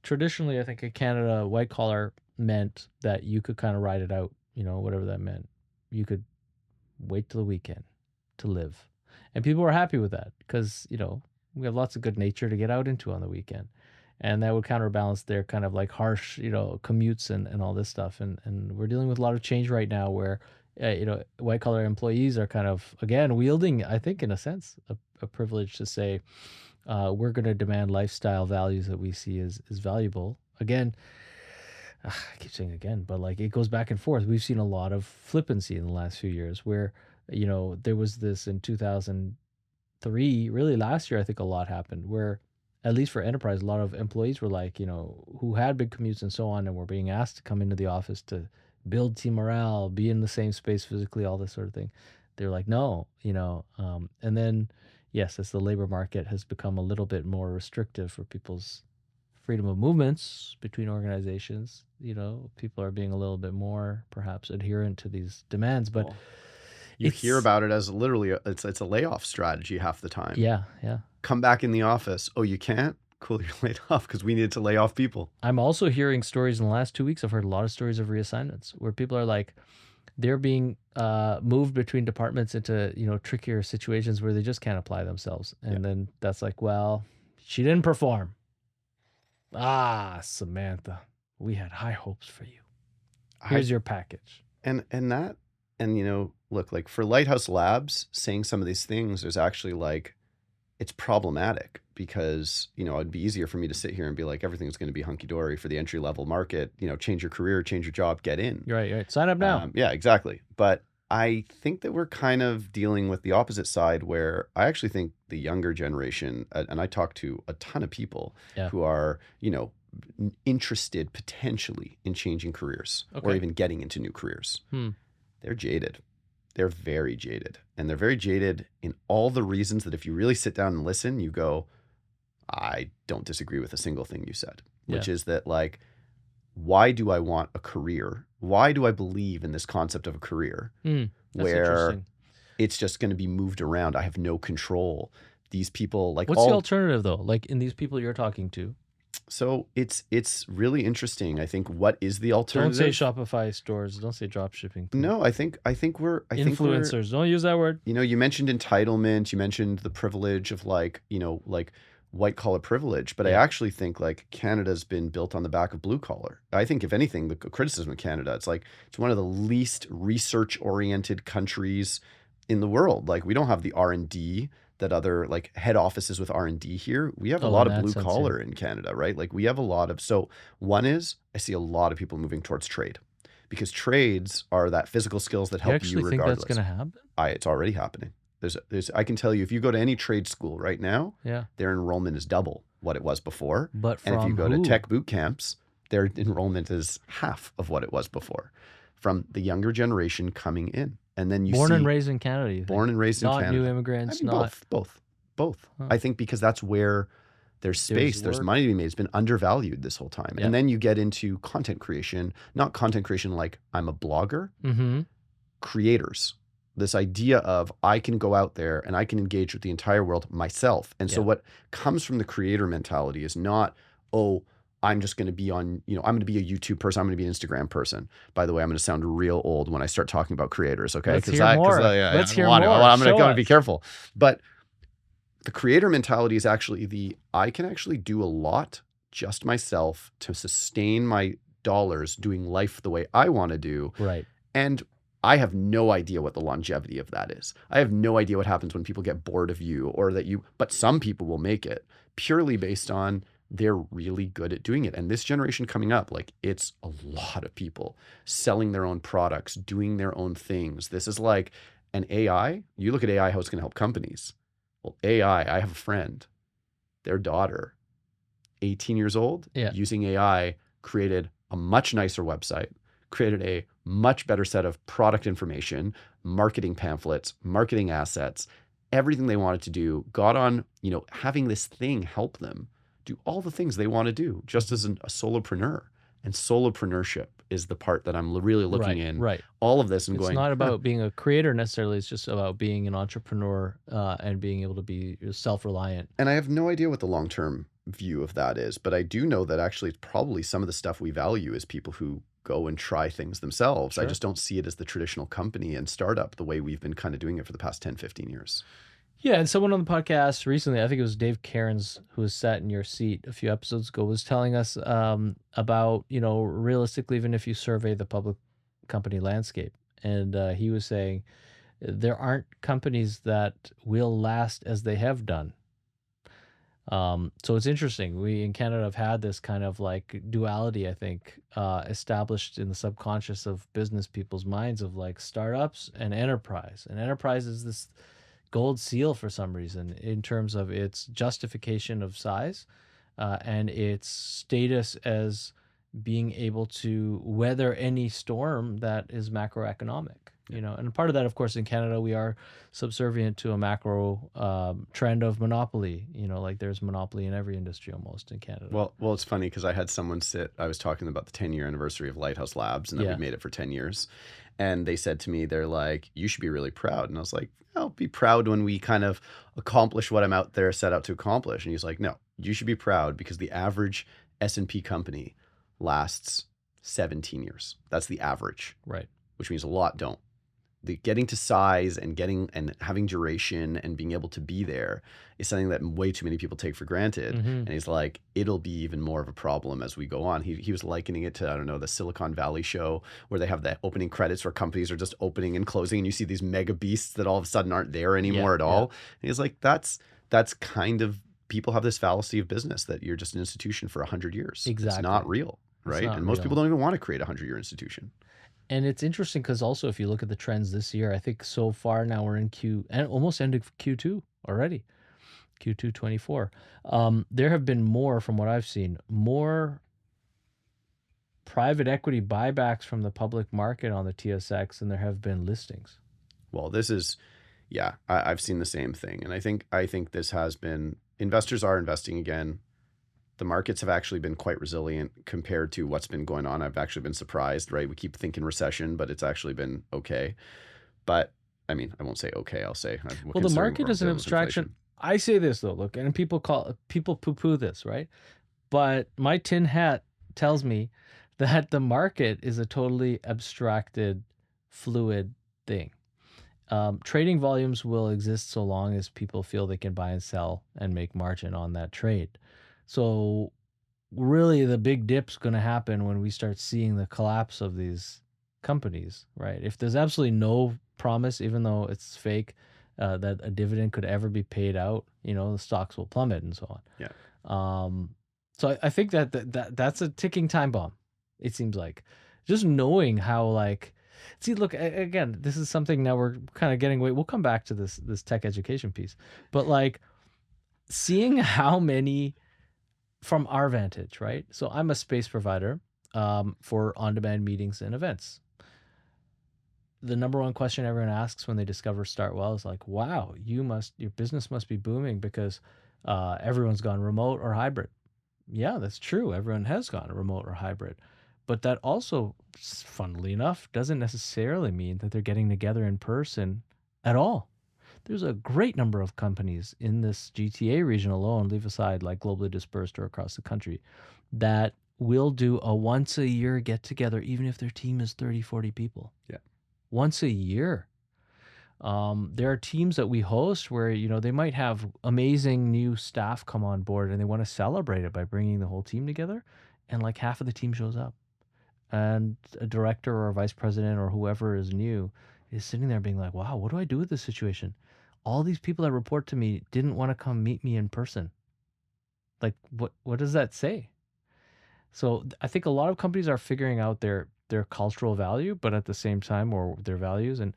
Traditionally, I think in Canada, white collar meant that you could kind of ride it out, whatever that meant. you could wait till the weekend to live. And people were happy with that because, we have lots of good nature to get out into on the weekend. And that would counterbalance their kind of like harsh, commutes and all this stuff. And we're dealing with a lot of change right now where, white collar employees are kind of, again, wielding, I think, in a sense, a privilege to say, we're going to demand lifestyle values that we see as valuable. Again, I keep saying again, but like it goes back and forth. We've seen a lot of flippancy in the last few years where, there was this in 2003, really last year, I think a lot happened where, at least for enterprise, a lot of employees were like, who had big commutes and so on, and were being asked to come into the office to build team morale, be in the same space physically, all this sort of thing. They're like, no, and then, yes, as the labor market has become a little bit more restrictive for people's freedom of movements between organizations, people are being a little bit more perhaps adherent to these demands. But Well, you hear about it as literally it's a layoff strategy half the time. yeah, Come back in the office. Oh, you can't? Cool, you're laid off because we needed to lay off people. I'm also hearing stories in the last 2 weeks. I've heard a lot of stories of reassignments where people are like, they're being moved between departments into, trickier situations where they just can't apply themselves. And then that's like, well, she didn't perform. Ah, Samantha, we had high hopes for you. Here's your package. And look, like for Lighthouse Labs, saying some of these things, there's actually like, it's problematic because, it'd be easier for me to sit here and be like, everything's going to be hunky-dory for the entry-level market, change your career, change your job, get in. Right. Sign up now. Yeah, exactly. But I think that we're kind of dealing with the opposite side where I actually think the younger generation, and I talk to a ton of people who are, interested potentially in changing careers or even getting into new careers. They're jaded. They're very jaded. And they're very jaded in all the reasons that if you really sit down and listen, you go, I don't disagree with a single thing you said, which is that like, why do I want a career? Why do I believe in this concept of a career where it's just going to be moved around? I have no control. These people like what's the alternative though? Like in these people you're talking to? So it's really interesting. I think what is the alternative? Don't say Shopify stores. Don't say drop shipping. No, I think we're influencers. Don't use that word. You mentioned entitlement. You mentioned the privilege of like white collar privilege. But I actually think like Canada's been built on the back of blue collar. I think if anything, the criticism of Canada, it's like it's one of the least research oriented countries in the world. Like we don't have the R&D that other like head offices with R&D here. We have a lot of blue collar in Canada, right? Like we have a lot of, so one is I see a lot of people moving towards trade because trades are that physical skills that help you regardless. Think that's going to happen? It's already happening. I can tell you, if you go to any trade school right now, their enrollment is double what it was before. And if you go to tech boot camps, their enrollment is half of what it was before from the younger generation coming in. And then you born and raised in Canada. Born and raised in Canada. Not new immigrants. I mean, both. Huh. I think because that's where there's space, there's money to be made. It's been undervalued this whole time. And then you get into content creation, not content creation like I'm a blogger, creators. This idea of I can go out there and I can engage with the entire world myself. And so what comes from the creator mentality is not, I'm just going to be on, I'm going to be a YouTube person. I'm going to be an Instagram person. By the way, I'm going to sound real old when I start talking about creators. Okay. Let's hear more. Let's hear more. I'm going to be careful. But the creator mentality is actually I can actually do a lot just myself to sustain my dollars doing life the way I want to do. Right. And I have no idea what the longevity of that is. I have no idea what happens when people get bored of you but some people will make it purely based on they're really good at doing it. And this generation coming up, like it's a lot of people selling their own products, doing their own things. This is like an AI. You look at AI, how it's going to help companies. Well, AI, I have a friend, their daughter, 18 years old, using AI, created a much nicer website, created a much better set of product information, marketing pamphlets, marketing assets, everything they wanted to do, got on, having this thing help them do all the things they want to do just as a solopreneur. And solopreneurship is the part that I'm really looking in all of this and it's not about being a creator necessarily. It's just about being an entrepreneur and being able to be self-reliant. And I have no idea what the long-term view of that is, but I do know that actually it's probably some of the stuff we value as people who go and try things themselves. I Sure. just don't see it as the traditional company and startup the way we've been kind of doing it for the past 10, 15 years. Yeah, and someone on the podcast recently, I think it was Dave Cairns, who was sat in your seat a few episodes ago, was telling us about, realistically, even if you survey the public company landscape, and he was saying there aren't companies that will last as they have done. So it's interesting. We in Canada have had this kind of like duality, I think, established in the subconscious of business people's minds of like startups and enterprise. And enterprise is this gold seal for some reason in terms of its justification of size and its status as being able to weather any storm that is macroeconomic. And part of that, of course, in Canada, we are subservient to a macro trend of monopoly. Like there's monopoly in every industry almost in Canada. Well, it's funny because I had someone I was talking about the 10-year anniversary of Lighthouse Labs and that we've made it for 10 years. And they said to me, they're like, you should be really proud. And I was like, I'll be proud when we kind of accomplish what I'm out there set out to accomplish. And he's like, no, you should be proud because the average S&P company lasts 17 years. That's the average. Right. Which means a lot don't. The getting to size and having duration and being able to be there is something that way too many people take for granted. And he's like, it'll be even more of a problem as we go on. He was likening it to, I don't know, the Silicon Valley show where they have the opening credits where companies are just opening and closing and you see these mega beasts that all of a sudden aren't there anymore at all. And he's like, that's kind of, people have this fallacy of business that you're just an institution for 100 years. Exactly. It's not real, right? And most people don't even want to create a 100-year institution. And it's interesting because also if you look at the trends this year, I think so far now we're in and almost end of Q2 already, Q2 24. There have been more, from what I've seen, more private equity buybacks from the public market on the TSX than there have been listings. Well, this is, I've seen the same thing. And I think this has been, investors are investing again. The markets have actually been quite resilient compared to what's been going on. I've actually been surprised, right? We keep thinking recession, but it's actually been okay. But I mean, I won't say okay, I'll say. Well, the market is an abstraction. I say this though, look, and people poo-poo this, right? But my tin hat tells me that the market is a totally abstracted, fluid thing. Trading volumes will exist so long as people feel they can buy and sell and make margin on that trade. So really the big dip's going to happen when we start seeing the collapse of these companies, right? If there's absolutely no promise, even though it's fake, that a dividend could ever be paid out, the stocks will plummet and so on. Yeah. So I think that's a ticking time bomb. It seems like just knowing how look, again, this is something now we're kind of getting away. We'll come back to this tech education piece, but like seeing how many, from our vantage, right? So I'm a space provider for on-demand meetings and events. The number one question everyone asks when they discover StartWell is like, wow, your business must be booming because everyone's gone remote or hybrid. Yeah, that's true. Everyone has gone remote or hybrid. But that also, funnily enough, doesn't necessarily mean that they're getting together in person at all. There's a great number of companies in this GTA region alone, leave aside like globally dispersed or across the country, that will do a once a year get together, even if their team is 30, 40 people. Yeah. Once a year. There are teams that we host where, they might have amazing new staff come on board and they want to celebrate it by bringing the whole team together. And like half of the team shows up. And a director or a vice president or whoever is new is sitting there being like, wow, what do I do with this situation? All these people that report to me didn't want to come meet me in person. Like, what does that say? So I think a lot of companies are figuring out their cultural value, but at the same time, or their values. And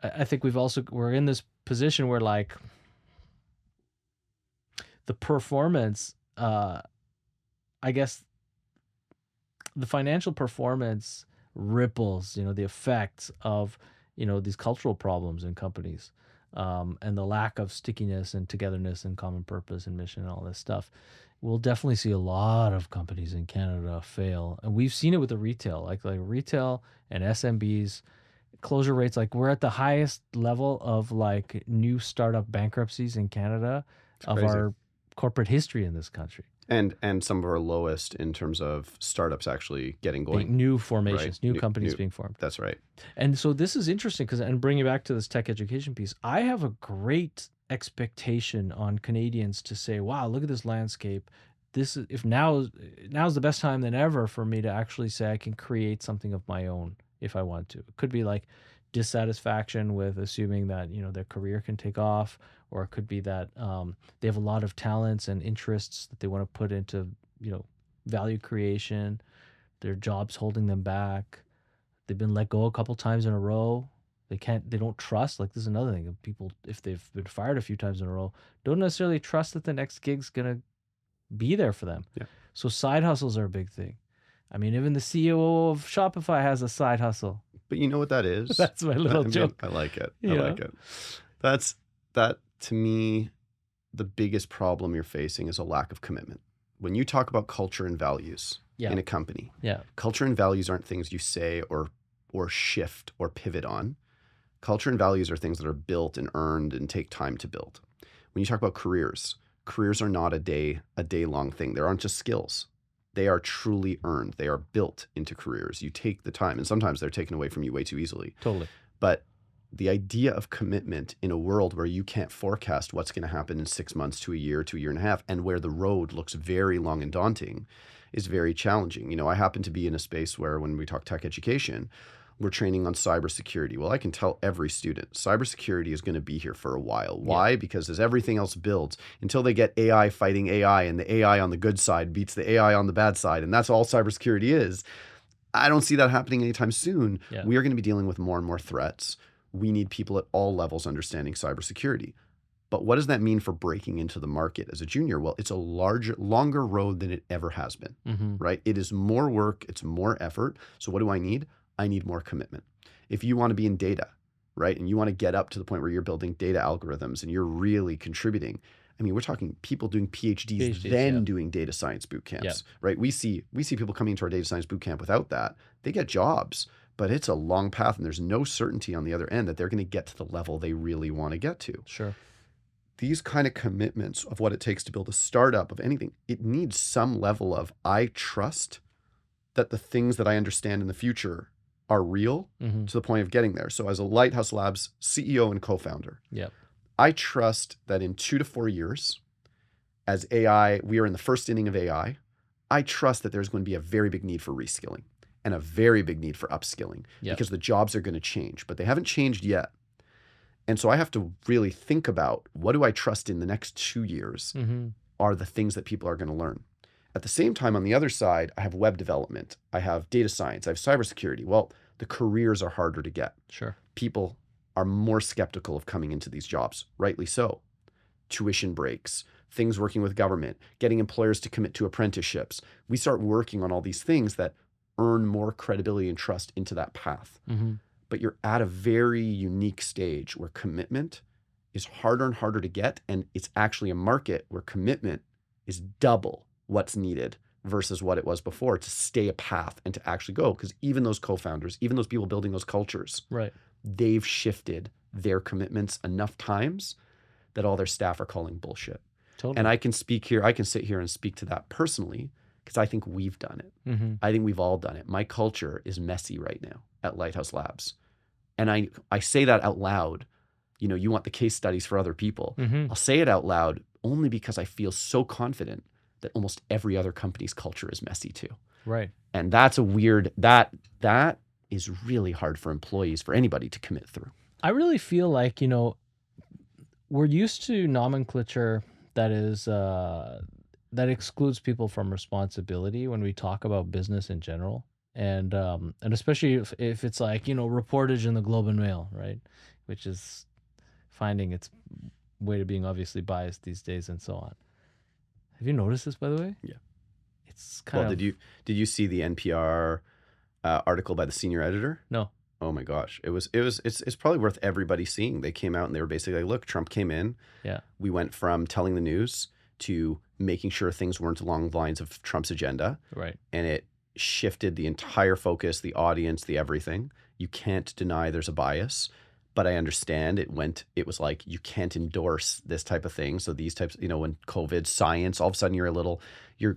I think we're in this position where like the performance, I guess the financial performance ripples, the effects of, these cultural problems in companies. And the lack of stickiness and togetherness and common purpose and mission and all this stuff. We'll definitely see a lot of companies in Canada fail. And we've seen it with the retail, like retail and SMBs, closure rates. Like we're at the highest level of like new startup bankruptcies in Canada of our corporate history in this country. And some of our lowest in terms of startups actually getting going. New formations, Right. new companies being formed. That's right. And so this is interesting because, and bringing it back to this tech education piece, I have a great expectation on Canadians to say, wow, look at this landscape. This is, if now's the best time than ever for me to actually say I can create something of my own if I want to. It could be like dissatisfaction with assuming that, you know, their career can take off, or it could be that they have a lot of talents and interests that they want to put into, you know, value creation. Their job's holding them back. They've been let go a couple times in a row. They don't trust. Like, this is another thing. People, if they've been fired a few times in a row, don't necessarily trust that the next gig's gonna be there for them. Yeah. So side hustles are a big thing. I mean, even the CEO of Shopify has a side hustle. But you know what that is? That's my little joke. I like it. I Yeah. like it. That to me, the biggest problem you're facing is a lack of commitment. When you talk about culture and values Yeah. in a company, Yeah. culture and values aren't things you say or shift or pivot on. Culture and values are things that are built and earned and take time to build. When you talk about careers are not a day long thing. There aren't just skills. They are truly earned. They are built into careers. You take the time, and sometimes they're taken away from you way too easily. Totally. But the idea of commitment in a world where you can't forecast what's going to happen in 6 months to a year and a half, and where the road looks very long and daunting, is very challenging. You know, I happen to be in a space where, when we talk tech education, we're training on cybersecurity. Well, I can tell every student cybersecurity is going to be here for a while. Why? Because as everything else builds, until they get AI fighting AI, and the AI on the good side beats the AI on the bad side, and that's all cybersecurity is. I don't see that happening anytime soon. Yeah. We are going to be dealing with more and more threats. We need people at all levels understanding cybersecurity. But what does that mean for breaking into the market as a junior? Well, it's a longer road than it ever has been, right? It is more work. It's more effort. So what do I need? I need more commitment. If you want to be in data, right, and you want to get up to the point where you're building data algorithms and you're really contributing, I mean, we're talking people doing PhDs then doing data science boot camps, right? We see people coming into our data science boot camp without that. They get jobs, but it's a long path, and there's no certainty on the other end that they're going to get to the level they really want to get to. Sure. These kind of commitments of what it takes to build a startup of anything, it needs some level of, I trust that the things that I understand in the future are real to the point of getting there. So as a Lighthouse Labs CEO and co-founder, I trust that in 2 to 4 years, as AI, we are in the first inning of AI, I trust that there's going to be a very big need for reskilling and a very big need for upskilling because the jobs are going to change, but they haven't changed yet. And so I have to really think about, what do I trust in the next 2 years are the things that people are going to learn. At the same time, on the other side, I have web development, I have data science, I have cybersecurity. Well, the careers are harder to get. Sure. People are more skeptical of coming into these jobs, rightly so. Tuition breaks, things working with government, getting employers to commit to apprenticeships. We start working on all these things that earn more credibility and trust into that path. But you're at a very unique stage where commitment is harder and harder to get, and it's actually a market where commitment is double what's needed versus what it was before to stay a path and to actually go. Because even those co-founders, even those people building those cultures, they've shifted their commitments enough times that all their staff are calling bullshit. Totally. And I can sit here and speak to that personally, because I think we've done it. I think we've all done it. My culture is messy right now at Lighthouse Labs. And I say that out loud. You know, you want the case studies for other people. I'll say it out loud only because I feel so confident that almost every other company's culture is messy too. Right. And that's a weird, that is really hard for employees, for anybody to commit through. I really feel like, you know, we're used to nomenclature that is that excludes people from responsibility when we talk about business in general. And especially if it's like, you know, reportage in the Globe and Mail, right? Which is finding its way to being obviously biased these days and so on. Have you noticed this, by the way? Yeah. It's kind of... Did you see the NPR article by the senior editor? No. Oh my gosh. It's probably worth everybody seeing. They came out and they were basically like, look, Trump came in. Yeah. We went from telling the news to making sure things weren't along the lines of Trump's agenda. Right. And it shifted the entire focus, the audience, the everything. You can't deny there's a bias. but I understand it was like, you can't endorse this type of thing. So these types, when COVID science, all of a sudden you're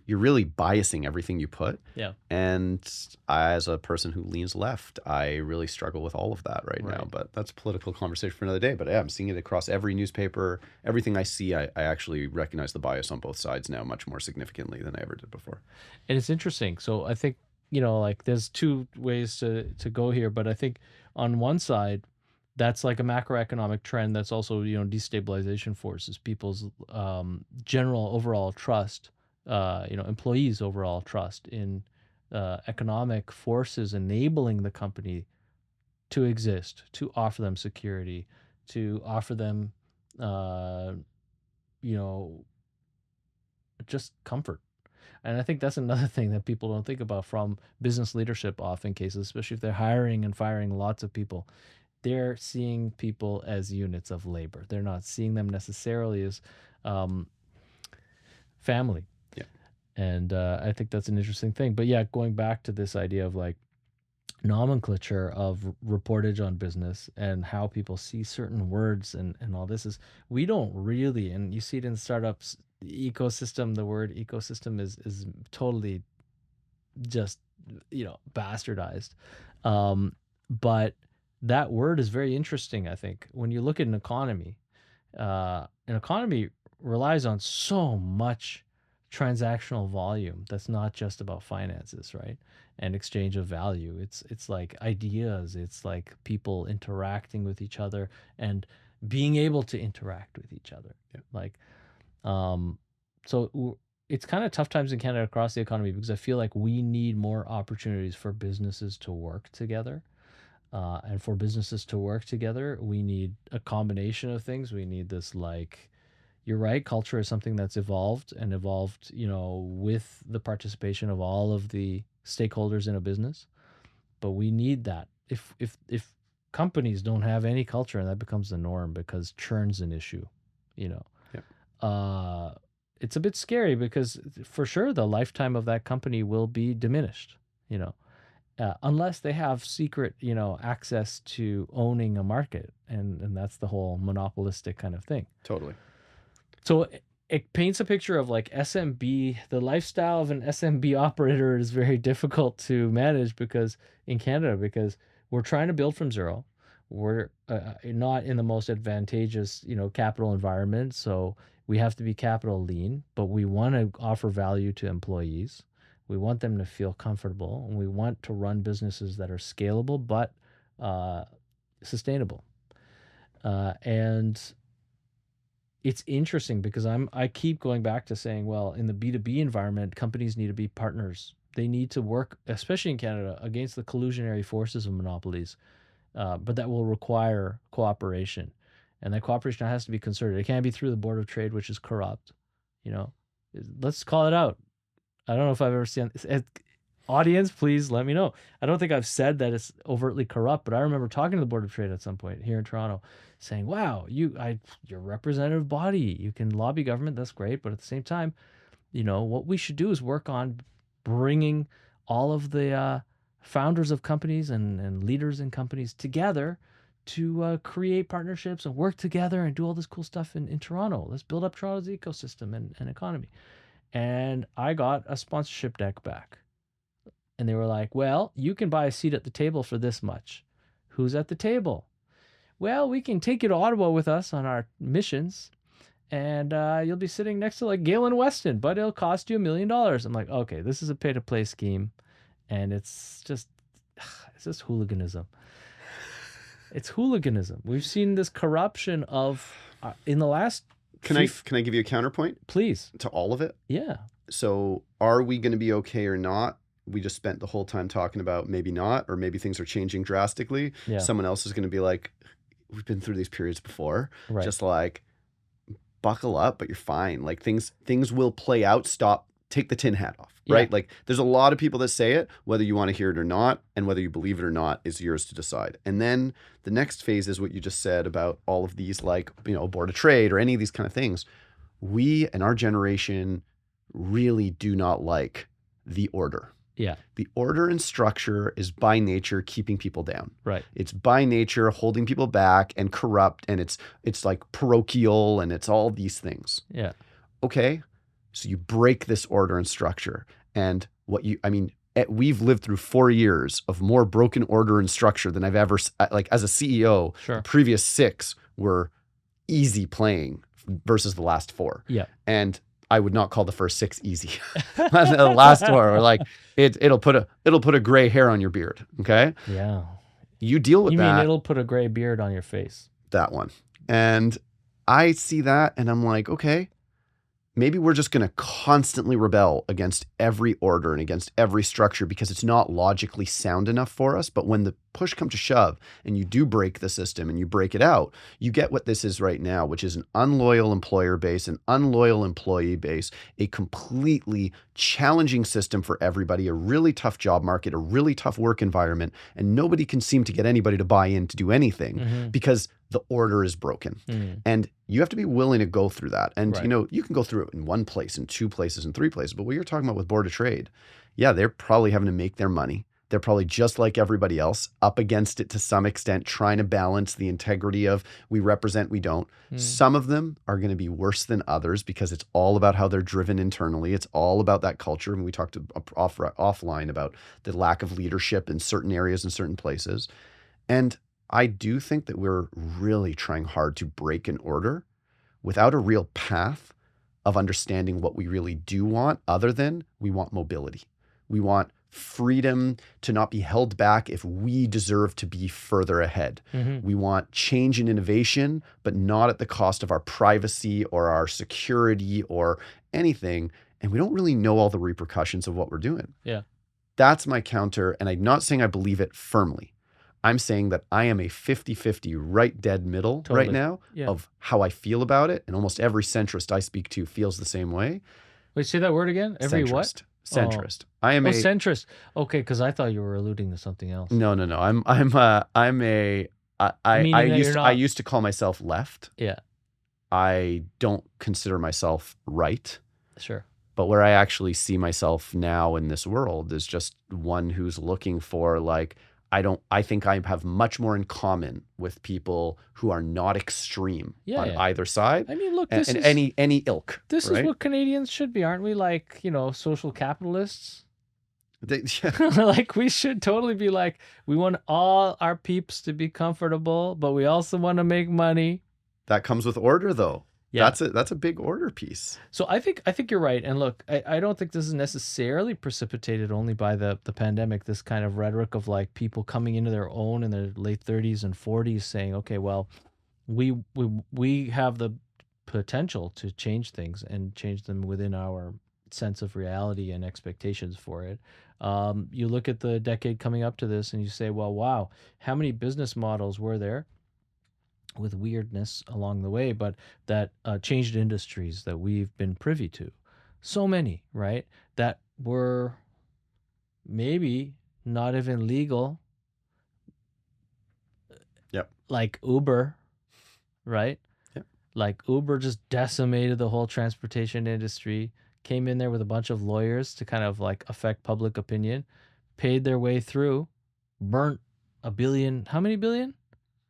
really biasing everything you put. Yeah. And as a person who leans left, I really struggle with all of that right now. But that's a political conversation for another day. But yeah, I'm seeing it across every newspaper. Everything I see, I actually recognize the bias on both sides now much more significantly than I ever did before. And it's interesting. So I think, like there's two ways to go here, but I think on one side, that's like a macroeconomic trend that's also, destabilization forces people's general overall trust, employees' overall trust in economic forces enabling the company to exist, to offer them security, to offer them, you know, just comfort. And I think that's another thing that people don't think about from business leadership often cases, especially if they're hiring and firing lots of people. They're seeing people as units of labor. They're not seeing them necessarily as family. Yeah. And I think that's an interesting thing. But yeah, going back to this idea of like nomenclature of reportage on business and how people see certain words and all this is, we don't really, and you see it in startups ecosystem, the word ecosystem is totally just, bastardized. But that word is very interesting. I think when you look at an economy relies on so much transactional volume that's not just about finances, right? And exchange of value. It's like ideas, it's like people interacting with each other and being able to interact with each other. Yeah. Like so it's kind of tough times in Canada across the economy because I feel like we need more opportunities for businesses to work together. And for businesses to work together, we need a combination of things. We need this, like, you're right, culture is something that's evolved with the participation of all of the stakeholders in a business. But we need that. If companies don't have any culture, and that becomes the norm because churn's an issue, it's a bit scary because for sure the lifetime of that company will be diminished, unless they have secret, access to owning a market. And that's the whole monopolistic kind of thing. Totally. So it paints a picture of like SMB, the lifestyle of an SMB operator is very difficult to manage because we're trying to build from zero. We're not in the most advantageous, capital environment. So we have to be capital lean, but we want to offer value to employees. We want them to feel comfortable, and we want to run businesses that are scalable but sustainable. And it's interesting because I keep going back to saying, well, in the B2B environment, companies need to be partners. They need to work, especially in Canada, against the collusionary forces of monopolies, but that will require cooperation. And that cooperation has to be concerted. It can't be through the Board of Trade, which is corrupt. Let's call it out. I don't know if I've ever seen audience, please let me know. I don't think I've said that it's overtly corrupt, but I remember talking to the Board of Trade at some point here in Toronto saying, wow, you're a representative body. You can lobby government. That's great. But at the same time, what we should do is work on bringing all of the founders of companies and leaders in companies together to create partnerships and work together and do all this cool stuff in Toronto. Let's build up Toronto's ecosystem and economy. And I got a sponsorship deck back. And they were like, well, you can buy a seat at the table for this much. Who's at the table? Well, we can take you to Ottawa with us on our missions. And you'll be sitting next to like Galen Weston, but it'll cost you $1 million. I'm like, okay, this is a pay-to-play scheme. And it's just hooliganism. It's hooliganism. We've seen this corruption of in the last. Can I give you a counterpoint? Please. To all of it? Yeah. So are we going to be okay or not? We just spent the whole time talking about maybe not, or maybe things are changing drastically. Yeah. Someone else is going to be like, we've been through these periods before. Right. Just like, buckle up, but you're fine. Like things will play out. Stop. Take the tin hat off, right? Yeah. Like there's a lot of people that say it, whether you want to hear it or not, and whether you believe it or not is yours to decide. And then the next phase is what you just said about all of these, like, Board of Trade or any of these kind of things. We and our generation really do not like the order. Yeah. The order and structure is by nature keeping people down. Right. It's by nature holding people back and corrupt, and it's like parochial, and it's all these things. Yeah. Okay, so you break this order and structure, and we've lived through 4 years of more broken order and structure than I've ever, like as a CEO. Sure. The previous 6 were easy playing versus the last 4. Yeah. And I would not call the first 6 easy. The last 4 are like, it'll put a gray hair on your beard. Okay. Yeah. You deal with You that. mean it'll put a gray beard on your face? That one. And I see that and I'm like, okay, maybe we're just going to constantly rebel against every order and against every structure because it's not logically sound enough for us. But when the push comes to shove and you do break the system and you break it out, you get what this is right now, which is an unloyal employer base, an unloyal employee base, a completely challenging system for everybody, a really tough job market, a really tough work environment, and nobody can seem to get anybody to buy in to do anything because the order is broken. And you have to be willing to go through that. And, you can go through it in 1 place, in 2 places, in 3 places. But what you're talking about with Board of Trade, yeah, they're probably having to make their money. They're probably just like everybody else, up against it to some extent, trying to balance the integrity of we represent, we don't. Some of them are going to be worse than others because it's all about how they're driven internally. It's all about that culture. And we talked offline about the lack of leadership in certain areas and certain places. And I do think that we're really trying hard to break an order without a real path of understanding what we really do want, other than we want mobility. We want freedom to not be held back if we deserve to be further ahead. We want change and innovation, but not at the cost of our privacy or our security or anything. And we don't really know all the repercussions of what we're doing. Yeah. That's my counter. And I'm not saying I believe it firmly. I'm saying that I am a 50-50 right dead middle right now of how I feel about it. And almost every centrist I speak to feels the same way. Wait, say that word again? Every centrist. What? Centrist. I am centrist. Okay, because I thought you were alluding to something else. No. I used to call myself left. Yeah. I don't consider myself right. Sure. But where I actually see myself now in this world is just one who's looking for like, I think I have much more in common with people who are not extreme on either side. I mean, look, any ilk. This is what Canadians should be, aren't we? Like, social capitalists. Like, we should totally be like, we want all our peeps to be comfortable, but we also want to make money. That comes with order, though. Yeah. That's a big order piece. So I think you're right. And look, I don't think this is necessarily precipitated only by the pandemic, this kind of rhetoric of like people coming into their own in their late 30s and 40s saying, okay, well, we have the potential to change things and change them within our sense of reality and expectations for it. You look at the decade coming up to this and you say, well, wow, how many business models were there with weirdness along the way, but that changed industries that we've been privy to? So many, right? That were maybe not even legal. Yep. Like Uber, right? Yep. Like Uber just decimated the whole transportation industry, came in there with a bunch of lawyers to kind of like affect public opinion, paid their way through, burnt $1 billion. How many billion?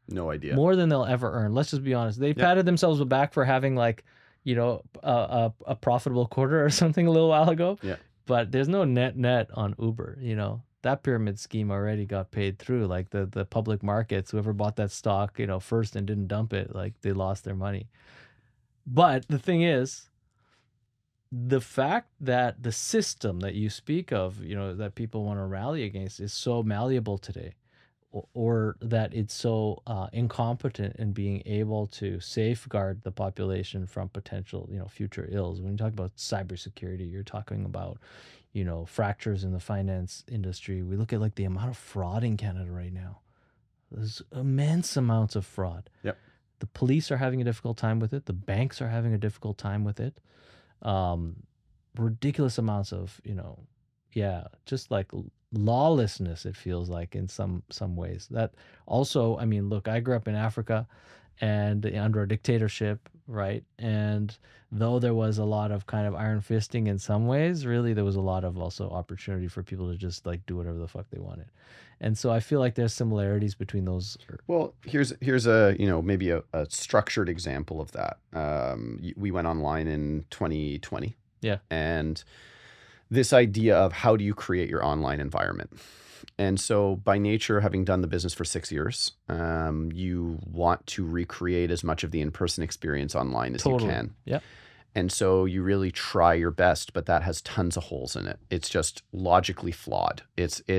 No idea. More than they'll ever earn. Let's just be honest. They patted themselves back for having like, a profitable quarter or something a little while ago. Yeah. But there's no net on Uber. That pyramid scheme already got paid through. Like the public markets, whoever bought that stock, first and didn't dump it, like they lost their money. But the thing is, the fact that the system that you speak of, that people want to rally against is so malleable today, or that it's so incompetent in being able to safeguard the population from potential, future ills. When you talk about cybersecurity, you're talking about, fractures in the finance industry. We look at like the amount of fraud in Canada right now. There's immense amounts of fraud. Yep. The police are having a difficult time with it. The banks are having a difficult time with it. Ridiculous amounts of, just like lawlessness, it feels like in some ways. That also, I mean, look, I grew up in Africa and under a dictatorship, right? And though there was a lot of kind of iron fisting in some ways, really there was a lot of also opportunity for people to just like do whatever the fuck they wanted. And so I feel like there's similarities between those. Well, here's a, maybe a structured example of that. We went online in 2020, Yeah, and this idea of how do you create your online environment. And so by nature, having done the business for 6 years, you want to recreate as much of the in-person experience online as you totally. can. Yeah. And so you really try your best, but that has tons of holes in it. It's just logically flawed.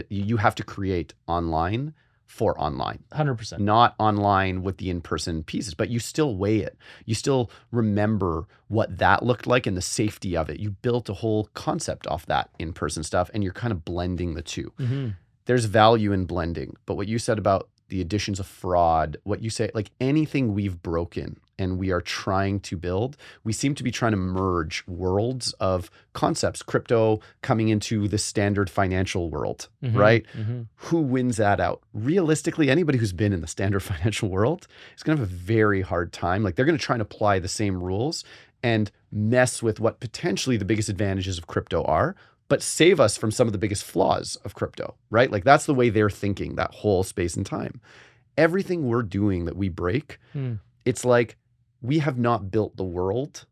You have to create online for online, 100%. not online with the in-person pieces, but you still weigh it. You still remember what that looked like and the safety of it. You built a whole concept off that in-person stuff, and you're kind of blending the two. Mm-hmm. There's value in blending, but what you said about the additions of fraud, what you say, like anything we've broken and we are trying to build, we seem to be trying to merge worlds of concepts, crypto coming into the standard financial world, Mm-hmm. right? Mm-hmm. Who wins that out? Realistically, anybody who's been in the standard financial world is going to have a very hard time. Like they're going to try and apply the same rules and mess with what potentially the biggest advantages of crypto are, but save us from some of the biggest flaws of crypto, right? Like that's the way they're thinking, that whole space and time. Everything we're doing that we break, it's like we have not built the world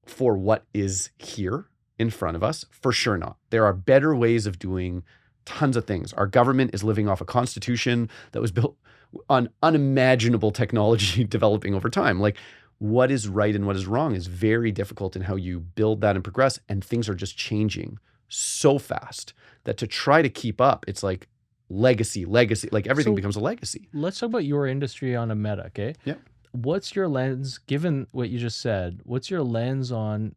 for what is here in front of us. For sure not. There are better ways of doing tons of things. Our government is living off a constitution that was built on unimaginable technology developing over time. Like what is right and what is wrong is very difficult in how you build that and progress, and things are just changing so fast that to try to keep up, it's like legacy, like everything So becomes a legacy. let's talk about your industry on a meta, okay? Yeah. What's your lens, given what you just said, what's your lens on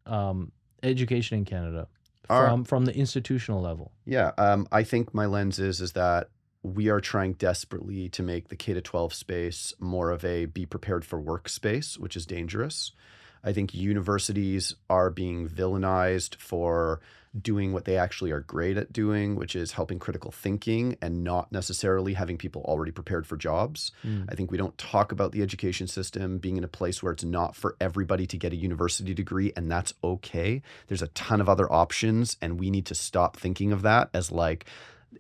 education in Canada from the institutional level? Yeah. I think my lens is that we are trying desperately to make the K-12 space more of a be prepared for work space, which is dangerous. I think universities are being villainized for doing what they actually are great at doing, which is helping critical thinking and not necessarily having people already prepared for jobs. I think we don't talk about the education system being in a place where it's not for everybody to get a university degree, and that's okay. There's a ton of other options, and we need to stop thinking of that as like,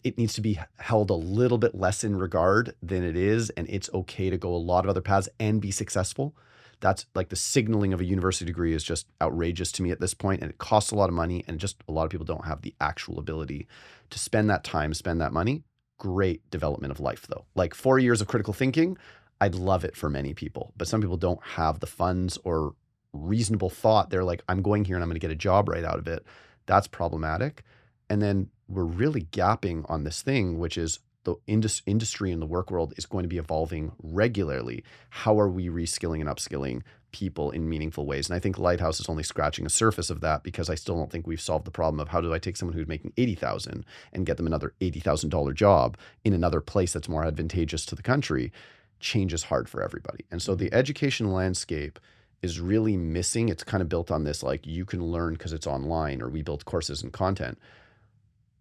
it needs to be held a little bit less in regard than it is, and it's okay to go a lot of other paths and be successful. That's like the signaling of a university degree is just outrageous to me at this point, and it costs a lot of money, and just a lot of people don't have the actual ability to spend that time, spend that money. Great development of life though. Like 4 years of critical thinking, I'd love it for many people, but some people don't have the funds or reasonable thought. They're like, I'm going here and I'm going to get a job right out of it. That's problematic. And then we're really gapping on this thing, which is the industry in the work world is going to be evolving regularly. How are we reskilling and upskilling people in meaningful ways? And I think Lighthouse is only scratching the surface of that, because I still don't think we've solved the problem of how do I take someone who's making $80,000 and get them another $80,000 job in another place that's more advantageous to the country. Change is hard for everybody. And so the education landscape is really missing. It's kind of built on this, like you can learn because it's online, or we build courses and content.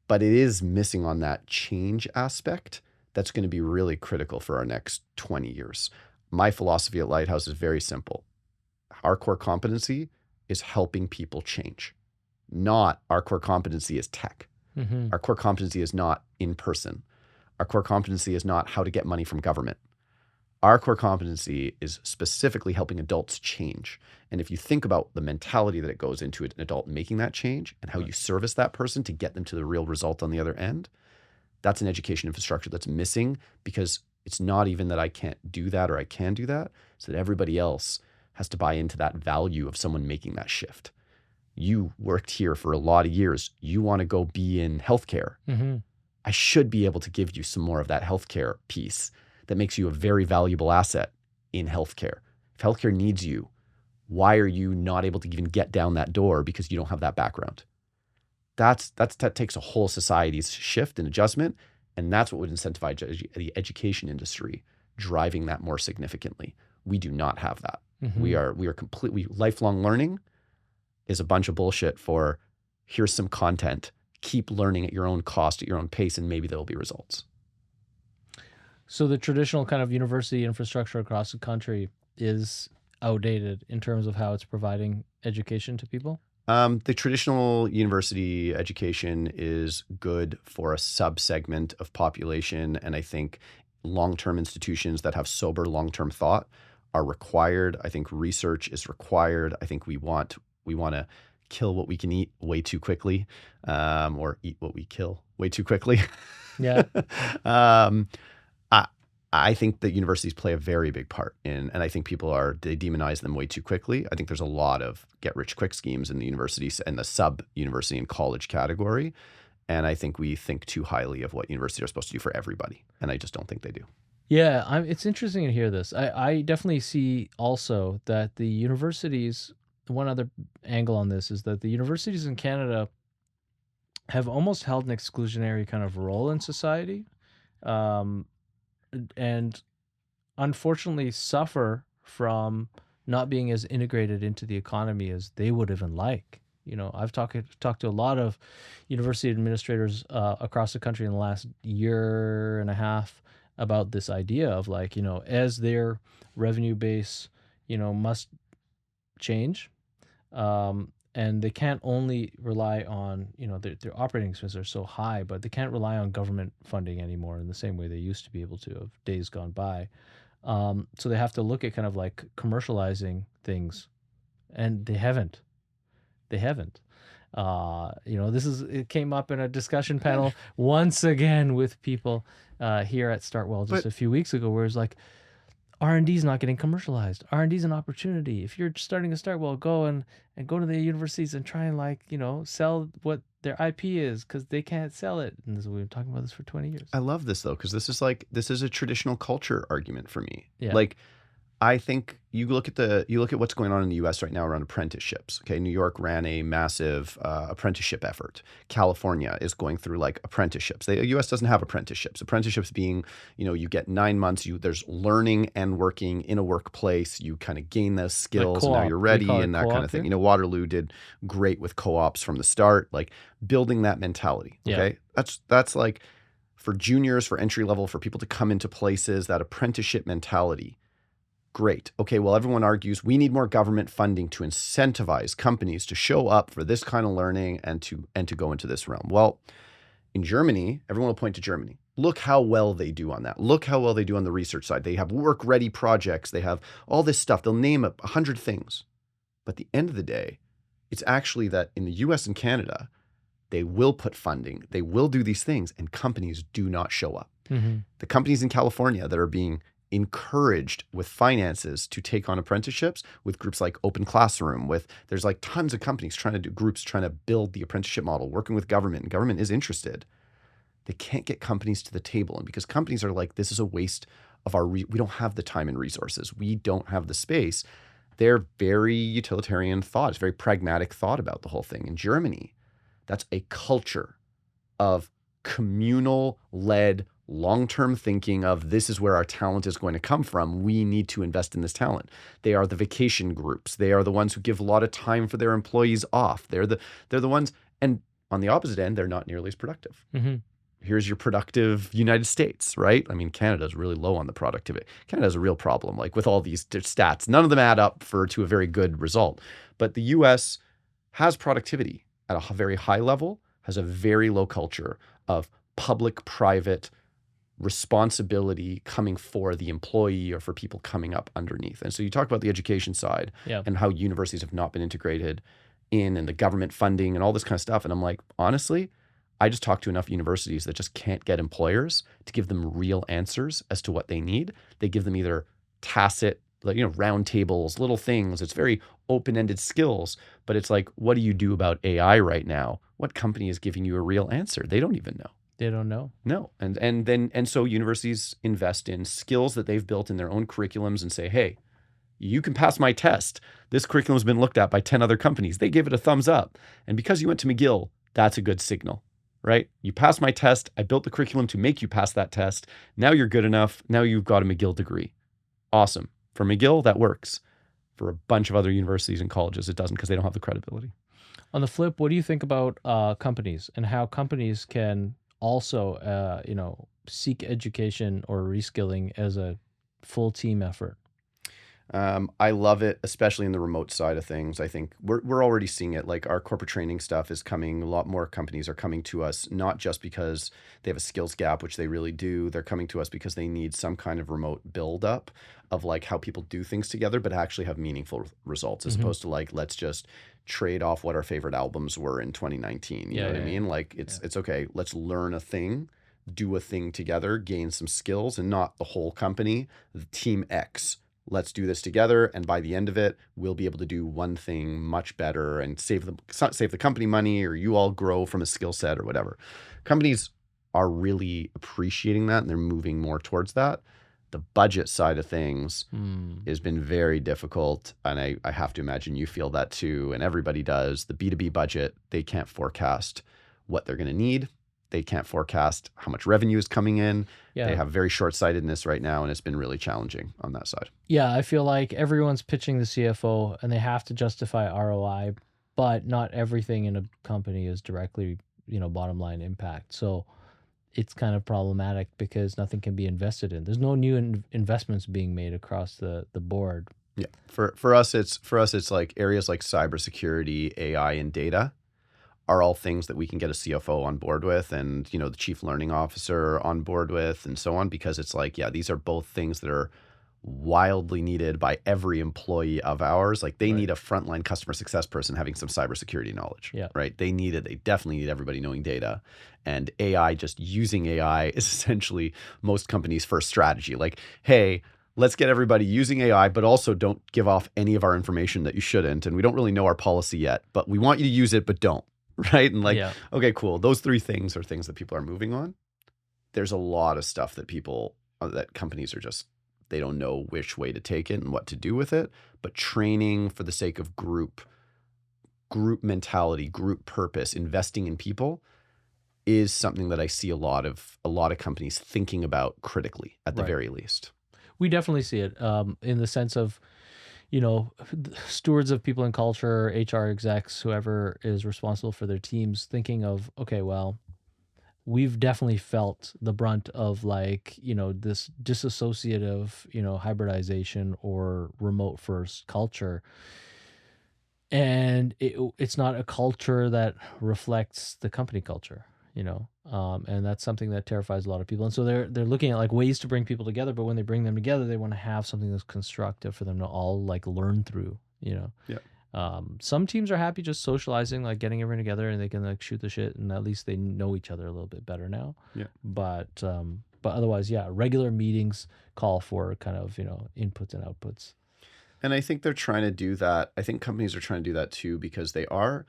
But it is missing on that change aspect that's going to be really critical for our next 20 years. My philosophy at Lighthouse is very simple. Our core competency is helping people change, not our core competency is tech. Our core competency is not in person. Our core competency is not how to get money from government. Our core competency is specifically helping adults change. And if you think about the mentality that it goes into an adult making that change and how you service that person to get them to the real result on the other end, that's an education infrastructure that's missing, because it's not even that I can't do that or I can do that. It's that everybody else has to buy into that value of someone making that shift. You worked here for a lot of years. You want to go be in healthcare. I should be able to give you some more of that healthcare piece that makes you a very valuable asset in healthcare. If healthcare needs you, why are you not able to even get down that door because you don't have that background? That takes a whole society's shift and adjustment, and that's what would incentivize the education industry driving that more significantly. We do not have that. We are completely lifelong learning is a bunch of bullshit for here's some content, keep learning at your own cost, at your own pace, and maybe there'll be results. So the traditional kind of university infrastructure across the country is outdated in terms of how it's providing education to people? The traditional university education is good for a subsegment of population, and I think long-term institutions that have sober long-term thought are required. I think research is required. I think we want to kill what we can eat way too quickly, or eat what we kill way too quickly. Yeah. um, I I think that universities play a very big part and I think they demonize them way too quickly. I think there's a lot of get rich quick schemes in the universities and the sub university and college category. And I think we think too highly of what universities are supposed to do for everybody. And I just don't think they do. Yeah, it's interesting to hear this. I definitely see also that the universities, one other angle on this is that the universities in Canada have almost held an exclusionary kind of role in society, um, and unfortunately suffer from not being as integrated into the economy as they would even like. I've talked to a lot of university administrators across the country in the last year and a half about this idea of like, as their revenue base, must change, and they can't only rely on, their operating expenses are so high, but they can't rely on government funding anymore in the same way they used to be able to of days gone by. So they have to look at kind of like commercializing things, and they haven't. They haven't. It came up in a discussion panel once again with people here at StartWell just But a few weeks ago, where it's like R&D is not getting commercialized. R&D is an opportunity. If you're starting to StartWell, go and go to the universities and try and like sell what their IP is because they can't sell it. And we've been talking about this for 20 years. I love this though, because this is a traditional culture argument for me. Yeah. Like I think you look at what's going on in the U.S. right now around apprenticeships. Okay, New York ran a massive apprenticeship effort. California is going through like apprenticeships. The U.S. doesn't have apprenticeships. Apprenticeships being, you get 9 months. There's learning and working in a workplace. You kind of gain those skills, and now co-op. you're We ready, call it and that kind co-op of thing. here. Waterloo did great with co-ops from the start, like building that mentality. Yeah. Okay, that's like for juniors, for entry level, for people to come into places, that apprenticeship mentality. Great. Okay, well, everyone argues we need more government funding to incentivize companies to show up for this kind of learning and to go into this realm. Well, in Germany, everyone will point to Germany. Look how well they do on that. Look how well they do on the research side. They have work-ready projects. They have all this stuff. They'll name 100 things. But at the end of the day, it's actually that in the US and Canada, they will put funding. They will do these things, and companies do not show up. Mm-hmm. The companies in California that are being encouraged with finances to take on apprenticeships with groups like Open Classroom, there's like tons of companies trying to build the apprenticeship model, working with government, and government is interested. They can't get companies to the table. And because companies are like, this is a waste of we don't have the time and resources. We don't have the space. They're very utilitarian thought. It's very pragmatic thought about the whole thing. In Germany, that's a culture of communal-led long-term thinking of this is where our talent is going to come from. We need to invest in this talent. They are the vacation groups. They are the ones who give a lot of time for their employees off. They're the ones, and on the opposite end, they're not nearly as productive. Mm-hmm. Here's your productive United States, right? I mean, Canada's really low on the productivity. Canada has a real problem, like with all these stats. None of them add up to a very good result. But the US has productivity at a very high level, has a very low culture of public-private responsibility coming for the employee or for people coming up underneath. And so you talk about the education side and how universities have not been integrated in and the government funding and all this kind of stuff. And I'm like, honestly, I just talked to enough universities that just can't get employers to give them real answers as to what they need. They give them either tacit, round tables, little things. It's very open-ended skills, but it's like, what do you do about AI right now? What company is giving you a real answer? They don't even know. They don't know. No. And so universities invest in skills that they've built in their own curriculums and say, hey, you can pass my test. This curriculum's been looked at by 10 other companies. They gave it a thumbs up. And because you went to McGill, that's a good signal, right? You passed my test. I built the curriculum to make you pass that test. Now you're good enough. Now you've got a McGill degree. Awesome. For McGill, that works. For a bunch of other universities and colleges, it doesn't because they don't have the credibility. On the flip, what do you think about companies and how companies can also, seek education or reskilling as a full team effort? I love it, especially in the remote side of things. I think we're already seeing it. Like our corporate training stuff is coming. A lot more companies are coming to us, not just because they have a skills gap, which they really do. They're coming to us because they need some kind of remote build up of like how people do things together, but actually have meaningful results, as Hmm. opposed to like let's just trade off what our favorite albums were in 2019. You know Yeah, what I yeah, mean? Like yeah. it's okay. Let's learn a thing, do a thing together, gain some skills, and not the whole company, the team X. Let's do this together, and by the end of it, we'll be able to do one thing much better and save the company money, or you all grow from a skill set or whatever. Companies are really appreciating that, and they're moving more towards that. The budget side of things Mm. has been very difficult, and I have to imagine you feel that too, and everybody does. The B2B budget, they can't forecast what they're going to need. They can't forecast how much revenue is coming in. They Yeah. have very short-sightedness right now, and it's been really challenging on that side. Yeah, I feel like everyone's pitching the CFO and they have to justify ROI, but not everything in a company is directly, bottom line impact. So it's kind of problematic because nothing can be invested in. There's no new investments being made across the board. Yeah. For us it's like areas like cybersecurity, AI, and data are all things that we can get a CFO on board with, and the chief learning officer on board with, and so on, because it's like, yeah, these are both things that are wildly needed by every employee of ours. Like they Right. need a frontline customer success person having some cybersecurity knowledge, Yeah. right? They need it. They definitely need everybody knowing data. And AI, just using AI is essentially most companies' first strategy. Like, hey, let's get everybody using AI, but also don't give off any of our information that you shouldn't. And we don't really know our policy yet, but we want you to use it, but don't. Right. And like, Yeah. okay, cool. Those three things are things that people are moving on. There's a lot of stuff that that companies are just, they don't know which way to take it and what to do with it. But training for the sake of group mentality, group purpose, investing in people is something that I see a lot of companies thinking about critically at the Right. very least. We definitely see it in the sense of, stewards of people and culture, HR execs, whoever is responsible for their teams, thinking of, okay, well, we've definitely felt the brunt of like, this disassociative, hybridization or remote first culture. And it's not a culture that reflects the company culture, and that's something that terrifies a lot of people. And so they're looking at like ways to bring people together, but when they bring them together, they want to have something that's constructive for them to all like learn through. Yeah. Some teams are happy just socializing, like getting everyone together and they can like shoot the shit and at least they know each other a little bit better now. Yeah. But otherwise, yeah, regular meetings call for kind of, inputs and outputs. And I think they're trying to do that. I think companies are trying to do that too, because they are,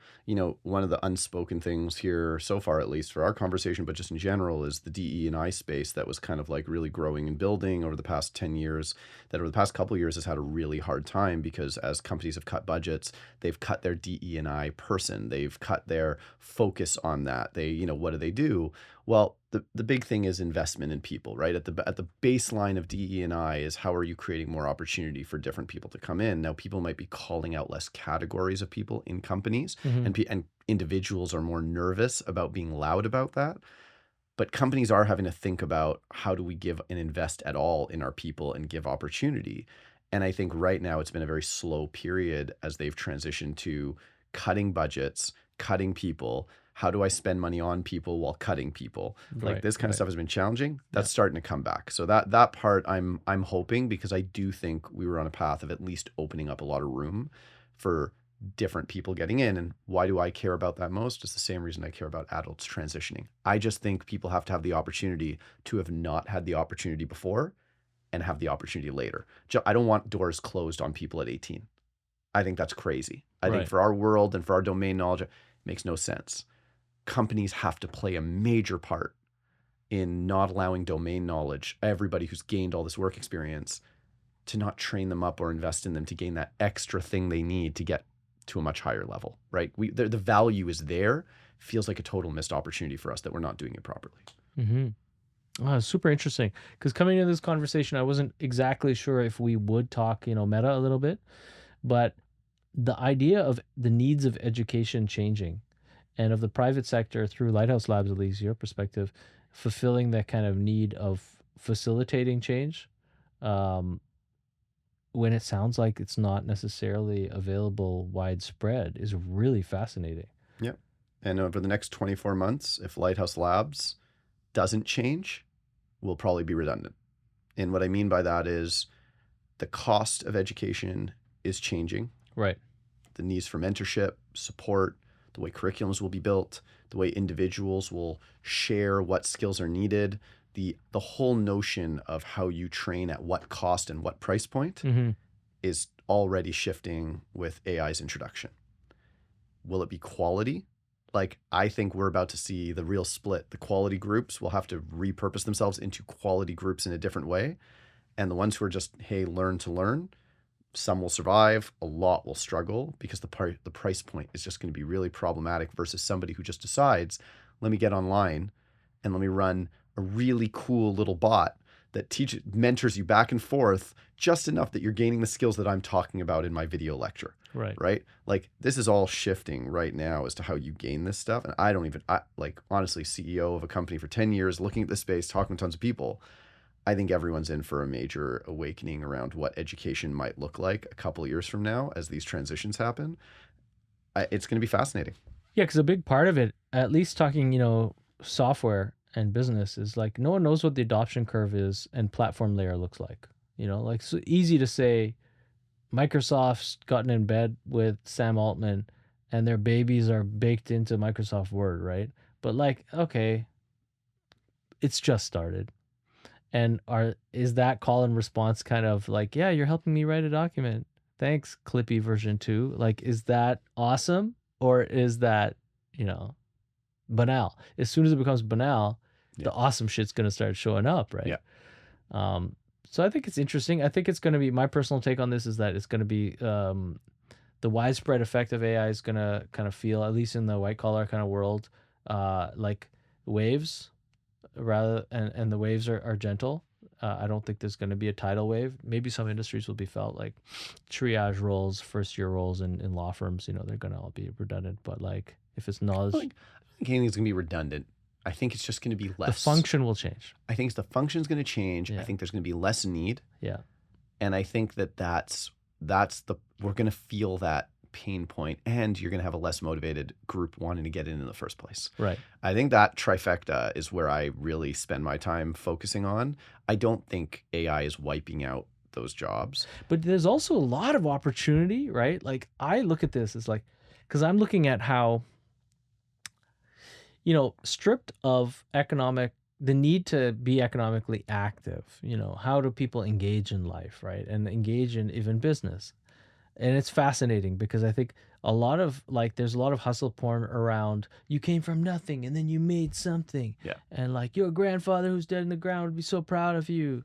one of the unspoken things here so far, at least for our conversation, but just in general, is the DE&I space that was kind of like really growing and building over the past 10 years, that over the past couple of years has had a really hard time because as companies have cut budgets, they've cut their DE&I person. They've cut their focus on that. What do they do? Well, the big thing is investment in people, right? At the baseline of DE&I is how are you creating more opportunity for different people to come in? Now, people might be calling out less categories of people in companies, Hmm. and individuals are more nervous about being loud about that. But companies are having to think about how do we give and invest at all in our people and give opportunity. And I think right now it's been a very slow period as they've transitioned to cutting budgets, cutting people. How do I spend money on people while cutting people? Like Right, this kind of right. stuff has been challenging. Yeah. That's starting to come back. So that part I'm hoping, because I do think we were on a path of at least opening up a lot of room for different people getting in. And why do I care about that most? It's the same reason I care about adults transitioning. I just think people have to have the opportunity to have not had the opportunity before and have the opportunity later. I don't want doors closed on people at 18. I think that's crazy. I think Right. for our world and for our domain knowledge, it makes no sense. Companies have to play a major part in not allowing domain knowledge, everybody who's gained all this work experience, to not train them up or invest in them to gain that extra thing they need to get to a much higher level, right? The value is there. Feels like a total missed opportunity for us that we're not doing it properly. Mm-hmm. Super interesting. Because coming into this conversation, I wasn't exactly sure if we would talk, meta a little bit, but the idea of the needs of education changing and of the private sector through Lighthouse Labs, at least your perspective, fulfilling that kind of need of facilitating change, um, when it sounds like it's not necessarily available widespread is really fascinating. Yeah. And over the next 24 months, if Lighthouse Labs doesn't change, we'll probably be redundant. And what I mean by that is the cost of education is changing. Right. The needs for mentorship, support, the way curriculums will be built, the way individuals will share what skills are needed, the whole notion of how you train at what cost and what price point is already shifting with AI's introduction. Will it be quality? Like, I think we're about to see the real split. The quality groups will have to repurpose themselves into quality groups in a different way. And the ones who are just, hey, learn to learn, some will survive, a lot will struggle because the price point is just going to be really problematic versus somebody who just decides, let me get online and let me run a really cool little bot that mentors you back and forth just enough that you're gaining the skills that I'm talking about in my video lecture. Right? Like, this is all shifting right now as to how you gain this stuff. And I honestly, CEO of a company for 10 years, looking at this space, talking to tons of people, I think everyone's in for a major awakening around what education might look like a couple of years from now as these transitions happen. It's going to be fascinating. Yeah, because a big part of it, at least talking, software and business, is like no one knows what the adoption curve is and platform layer looks like. Like, so easy to say Microsoft's gotten in bed with Sam Altman and their babies are baked into Microsoft Word, right? But like, okay, it's just started. And is that call and response kind of like, yeah, you're helping me write a document. Thanks, Clippy version 2. Like, is that awesome? Or is that, banal? As soon as it becomes banal, the awesome shit's going to start showing up, right? Yeah. So I think it's interesting. I think it's going to be, my personal take on this is that it's going to be the widespread effect of AI is going to kind of feel, at least in the white collar kind of world, like waves and the waves are gentle. I don't think there's going to be a tidal wave. Maybe some industries will be felt like triage roles, first year roles in law firms, they're going to all be redundant. But like, if it's knowledge, I don't think anything's going to be redundant. I think it's just going to be less. The function will change. I think the function's going to change. Yeah. I think there's going to be less need. Yeah. And I think that's we're going to feel that pain point, and you're going to have a less motivated group wanting to get in the first place. Right. I think that trifecta is where I really spend my time focusing on. I don't think AI is wiping out those jobs. But there's also a lot of opportunity, right? Like, I look at this as like, because I'm looking at how, stripped of the need to be economically active, how do people engage in life, right? And engage in even business. And it's fascinating because I think there's a lot of hustle porn around, you came from nothing and then you made something. Yeah. And like, your grandfather who's dead in the ground would be so proud of you,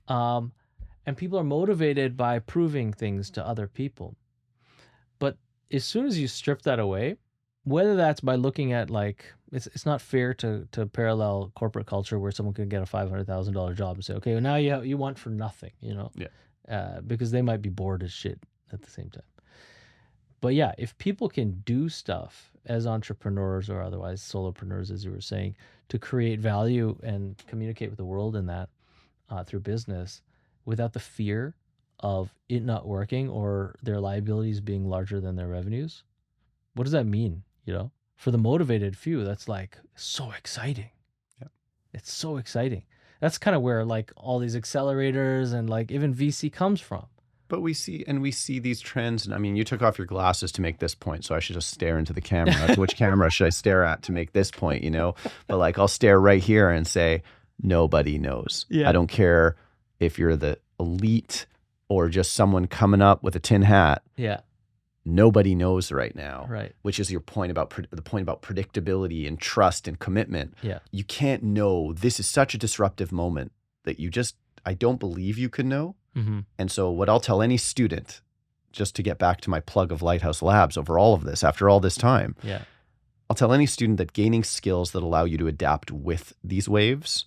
and people are motivated by proving things to other people. But as soon as you strip that away, whether that's by looking at like, it's not fair to parallel corporate culture where someone can get a $500,000 job and say, okay, well, now you want for nothing, because they might be bored as shit at the same time. But yeah, if people can do stuff as entrepreneurs or otherwise solopreneurs, as you were saying, to create value and communicate with the world in that through business without the fear of it not working or their liabilities being larger than their revenues, what does that mean? For the motivated few, that's like so exciting. Yeah. It's so exciting. That's kind of where like all these accelerators and like even VC comes from. But we see these trends. And I mean, you took off your glasses to make this point, so I should just stare into the camera. To which camera should I stare at to make this point, But like, I'll stare right here and say, nobody knows. Yeah. I don't care if you're the elite or just someone coming up with a tin hat. Yeah. Nobody knows right now. Right. Which is your point about predictability and trust and commitment. Yeah. You can't know. This is such a disruptive moment that I don't believe you can know. Mm-hmm. And so what I'll tell any student, just to get back to my plug of Lighthouse Labs over all of this, after all this time, I'll tell any student that gaining skills that allow you to adapt with these waves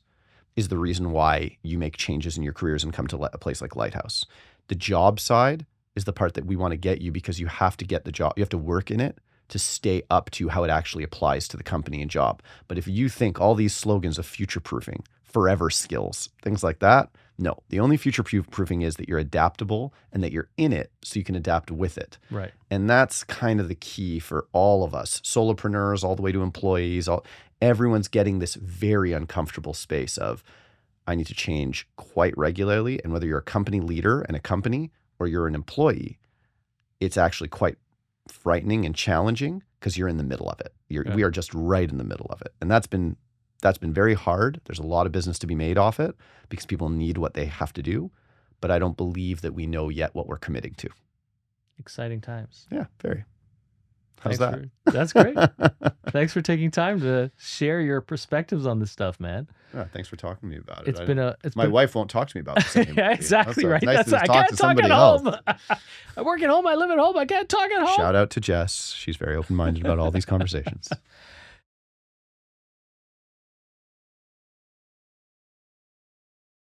is the reason why you make changes in your careers and come to a place like Lighthouse. The job side is the part that we want to get you, because you have to get the job. You have to work in it to stay up to how it actually applies to the company and job. But if you think all these slogans of future-proofing, forever skills, things like that. No, the only future proofing is that you're adaptable and that you're in it so you can adapt with it. Right. And that's kind of the key for all of us, solopreneurs all the way to employees. Everyone's getting this very uncomfortable space of, I need to change quite regularly. And whether you're a company leader in a company or you're an employee, it's actually quite frightening and challenging because you're in the middle of it. We are just right in the middle of it. And that's been very hard. There's a lot of business to be made off it because people need what they have to do. But I don't believe that we know yet what we're committing to. Exciting times. Yeah, very. How's that? That's great. Thanks for taking time to share your perspectives on this stuff, man. Yeah, thanks for talking to me about it. My wife won't talk to me about this anymore. Yeah, exactly right. Nice I can't talk at home. I work at home. I live at home. I can't talk at home. Shout out to Jess. She's very open-minded about all these conversations.